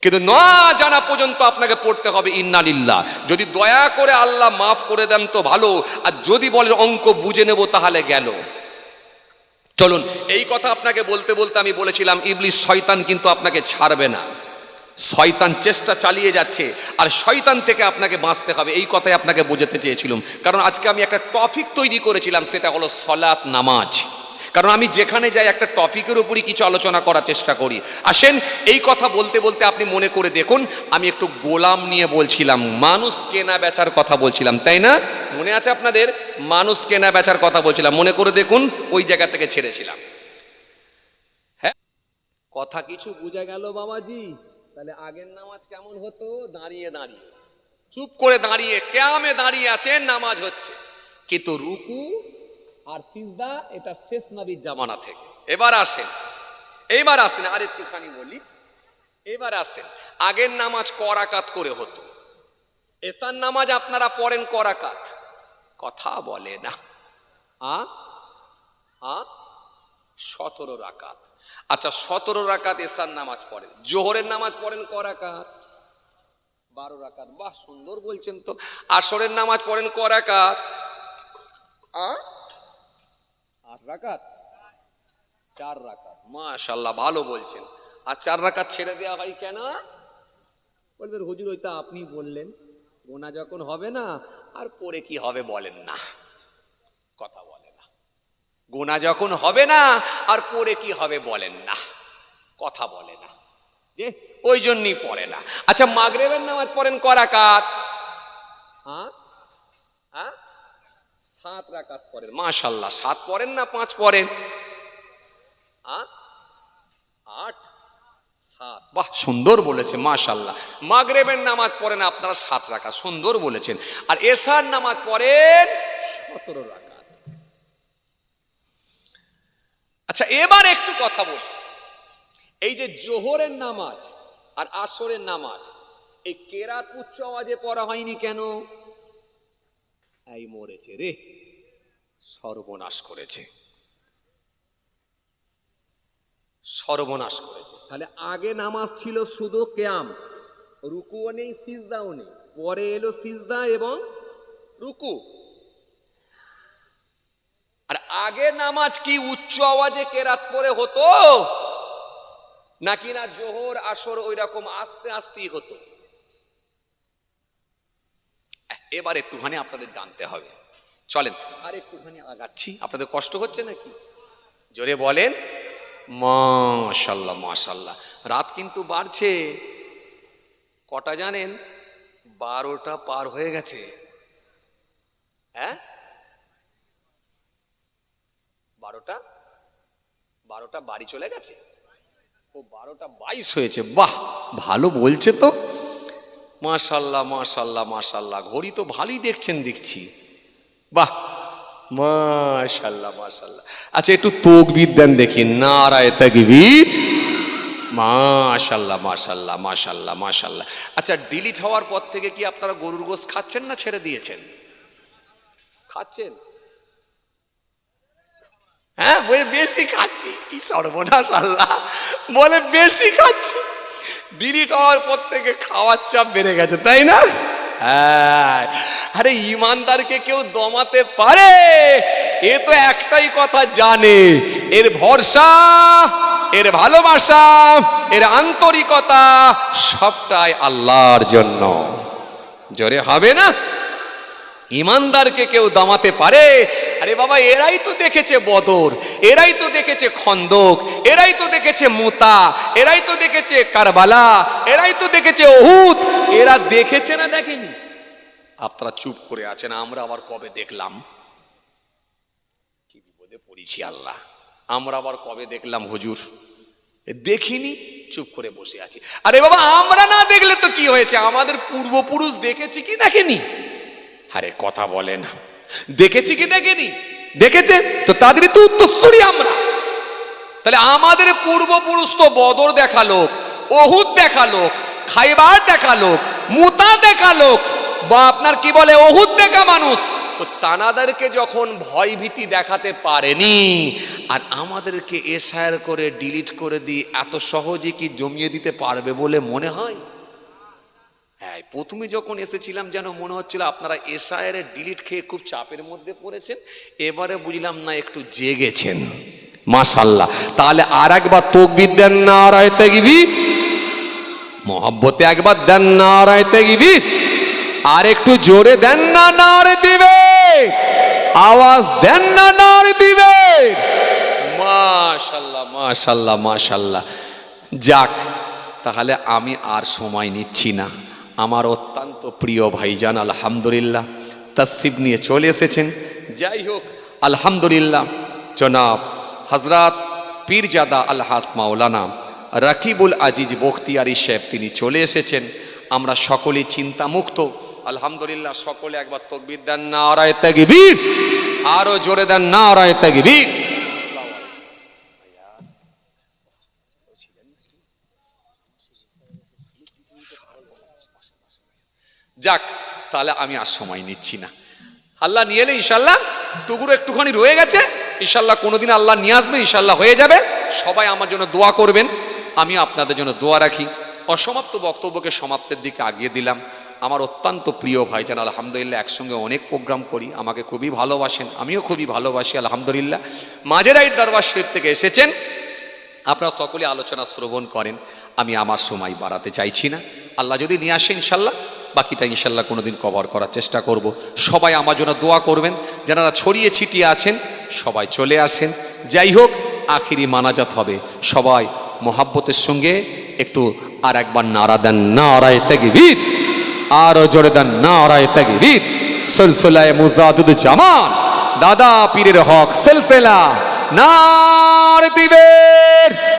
কিন্তু না জানা পর্যন্ত আপনাকে পড়তে হবে ইন্নালিল্লাহ। যদি দয়া করে আল্লাহ মাফ করে দেন তো ভালো, আর যদি বলেন অঙ্ক বুঝে নেব তাহলে গেল। চলুন, এই কথা আপনাকে বলতে বলতে আমি বলেছিলাম, ইবলিস শয়তান কিন্তু আপনাকে ছাড়বে না। শয়তান চেষ্টা চালিয়ে যাচ্ছে, আর শয়তান থেকে আপনাকে বাঁচতে হবে, এই কথাই আপনাকে বোঝাতে চেয়েছিলাম। কারণ আজকে আমি একটা টপিক তৈরি করেছিলাম, সেটা হলো সালাত, নামাজ। কারণ আমি যেখানে যাই একটা টপিকের উপরই কিছু আলোচনা করার চেষ্টা করি। আসেন, এই কথা বলতে বলতে আপনি মনে করে দেখুন, আমি একটু গোলাম নিয়ে বলছিলাম, মানুষ কেনা বেচার কথা বলছিলাম, তাই না? মনে আছে আপনাদের? মানুষ কেনা বেচার কথা বলছিলাম, মনে করে দেখুন, ওই জায়গা থেকে ছেড়েছিলাম। হ্যাঁ, কথা কিছু বুঝে গেল বাবাজি? তাহলে আগের নামাজ কেমন হতো? দাঁড়িয়ে দাঁড়িয়ে, চুপ করে দাঁড়িয়ে, কিয়ামে দাঁড়িয়ে আছেন, নামাজ হচ্ছে। কিন্তু রুকু আর সিজদা এটা শেষ নবীর জামানা থেকে। এবার আসেন আর একটুখানি বলি। এবার আসেন, আগের নামাজ করাকাত করে হতো। এসার নামাজ আপনারা পড়েন করাকাত, কথা বলে না। 17 রাকাত। আচ্ছা, 17 রাকাত এসার নামাজ পড়েন। জোহরের নামাজ পড়েন করাকাত? 12 রাকাত। বাহ, সুন্দর বলছেন তো। আসরের নামাজ পড়েন করাকাত? 8 রাকাত, 4 রাকাত। মাশাআল্লাহ, ভালো বলছেন। আর 4 রাকাত ছেড়ে দেওয়া হয় কেন? বলবেন হুজুর ওইটা আপনি বললেন, গোনা যখন হবে না আর পরে কি হবে বলেন না। কথা বলে না। গোনা যখন হবে না আর পরে কি হবে বলেন না, কথা বলে না, যে ওই জন্যই পড়ে না। আচ্ছা, মাগরিবের নামাজ পড়েন করাকাত? 7 রাকাত পড়েন। মাশাআল্লাহ, 7 পড়েন না 5 পড়েন? 8, 7। বাহ, সুন্দর বলেছে, মাশাআল্লাহ। মাগরিবের নামাজ পড়েন আপনারা 7 রাকাত, সুন্দর বলেছেন। আর এশার নামাজ পড়েন 17 রাকাত। আচ্ছা, এবার একটু কথা বলি। এই যে জোহরের নামাজ, আর আসরের নামাজ এই কেরাত উচ্চ আওয়াজে পড়া হয়নি কেন? এই মরেছে রে, সর্বনাশ করেছে, সর্বনাশ করেছে। তাহলে আগে নামাজ ছিল শুধু কিয়াম, রুকুও নেই সিজদাও নেই, পরে এলো সিজদা এবং রুকু। আর আগে নামাজ কি উচ্চ আওয়াজে কেরাত পড়ে হতো নাকি না জোহর আসর ওই রকম আস্তে আস্তেই হতো? এবার একটুখানি আপনাদের জানতে হবে, চলেন আর একটুখানি আগাচ্ছি। আপনাদের কষ্ট হচ্ছে নাকি? জোরে বলেন মাশাআল্লাহ মাশাআল্লাহ। রাত কিন্তু বাড়ছে, কটা জানেন? 12টা পার হয়ে গেছে। হ্যাঁ 12টা বাড়ি চলে গেছে। ও 12টা 22 হয়েছে। বাহ, ভালো বলছে তো, মাশাআল্লাহ মাশাআল্লাহ মাশাআল্লাহ। ঘড়ি তো ভালোই দেখছেন দেখছি, বাহ মাশাআল্লাহ মাশাআল্লাহ। আচ্ছা একটু তাকবীর দেন দেখি, নারায়ে তাকবীর, মাশাআল্লাহ মাশাআল্লাহ মাশাআল্লাহ মাশাআল্লাহ। আচ্ছা ডিলিট হওয়ার পর থেকে কি আপনারা গরুর গোশত খাচ্ছেন না ছেড়ে দিয়েছেন? খাচ্ছেন? হ্যাঁ বলে বেশি খাচ্ছি, কি সর্বনাশ আল্লাহ, বলে বেশি খাচ্ছি। ডিলিট হওয়ার পর থেকে খাওয়ার চাপ বেড়ে গেছে, তাই না? হ্যাঁ, আরে ইমানদারকে কেউ দমাতে পারে? এ তো একটাই কথা জানে, এর ভরসা, এর ভালোবাসা, এর আন্তরিকতা সবটাই আল্লাহর জন্য। জোরে হবে না? ইমানদারকে কেউ দমাতে পারে? আরে বাবা, এরাই তো দেখেছে বদর, এরাই তো দেখেছে খন্দক, এরাই তো দেখেছে মুতা, এরাই তো দেখেছে কারবালা, এরাই তো দেখেছে উহুদ। এরা দেখেছে না দেখেনি? আপনারা চুপ করে আছেন, আমরা আবার কবে দেখলাম? কি বিপদে পড়েছি আল্লাহ, আমরা আবার কবে দেখলাম হুজুর? দেখিনি, চুপ করে বসে আছি। আরে বাবা, আমরা না দেখলে তো কি হয়েছে, আমাদের পূর্বপুরুষ দেখেছি কি দেখেনি? আরে কথা বলে না, দেখেছি কি দেখেনি? দেখেছে তো, তাদেরই তো উত্তরসূরি আমরা। তাহলে আমাদের পূর্বপুরুষ তো বদর দেখা লোক, উহুদ দেখা লোক, খাইবার দেখা লোক, মুতা দেখা লোক, বা আপনার কি বলে উহুদ দেখা মানুষ। তো তানাদেরকে যখন ভয় ভীতি দেখাতে পারেনি, আর আমাদেরকে এশায়ার করে ডিলিট করে দিয়ে এত সহজে কি জমিয়ে দিতে পারবে বলে মনে হয়? হ্যাঁ, প্রথমে যখন এসেছিলাম যেন মনে হচ্ছিল আপনারা এশায়ারে ডিলিট খেয়ে খুব চাপের মধ্যে পড়েছেন, এবারে বুঝলাম না একটু জেগেছেন। মাশাআল্লাহ। তাহলে আর একবার তাকবীর দেন, নারায়ে তাকবীর, মহব্বতে একবার দেন নারায়ে তাকবীর, আর একটু জোরে দেন না নারে দিবে, আওয়াজ দেন না নারে দিবে। মাশাআল্লাহ মাশাআল্লাহ মাশাআল্লাহ। যাক, তাহলে আমি আর সময় নিচ্ছি না। আমার অত্যন্ত প্রিয় ভাইজান আলহামদুলিল্লাহ তাসরিফ নিয়ে চলে এসেছেন। যাই হোক, আলহামদুলিল্লাহ জনাব হযরত পীরজাদা আলহাস মাওলানা রাকিবুল আজিজ বখতিয়ারি সাহেব তিনি চলে এসেছেন। আমরা সকলেই চিন্তামুক্ত আলহামদুলিল্লাহ। সকলে একবার তাকবীর দেন, নারায়ে তাকবীর, আরো জোরে দেন নারায়ে তাকবীর। যাক, তাহলে আমি আর সময় নিচ্ছি না। আল্লাহ নিয়ে এলে ইনশাল্লাহ, টুকুরো একটুখানি রয়ে গেছে, ইনশাল্লাহ কোনোদিন আল্লাহ নিয়ে আসবে, ইনশাল্লাহ হয়ে যাবে। সবাই আমার জন্য দোয়া করবেন, আমি আপনাদের জন্য দোয়া রাখি। অসমাপ্ত বক্তব্যকে সমাপ্তের দিকে আগিয়ে দিলাম। আমার অত্যন্ত প্রিয় ভাইজান আলহামদুলিল্লাহ, একসঙ্গে অনেক প্রোগ্রাম করি, আমাকে খুবই ভালোবাসেন, আমিও খুবই ভালোবাসি আলহামদুলিল্লাহ। মাঝেরাইট দরবার শরীফ থেকে এসেছেন, আপনারা সকলে আলোচনা শ্রবণ করেন। আমি আমার সময় বাড়াতে চাইছি না, আল্লাহ যদি নিয়ে আসে ইনশাল্লাহ বাকিটা ইনশাল্লাহ কোনোদিন কভার করার চেষ্টা করব। সবাই আমার জন্য দোয়া করবেন, যারা ছড়িয়ে ছিটিয়ে আছেন সবাই চলে আসেন। যাই হোক, আখিরি মানাজাত হবে, সবাই মোহাব্বতের সঙ্গে একটু আর একবার নারা দেন, নারায়ে তাকবীর, আরো জোরে দেন নারায়ে তাকবীর। সিলসিলায়ে মুজাদ্দিদ জামান দাদা পীরের হক সিলসিলা নারে দিবে।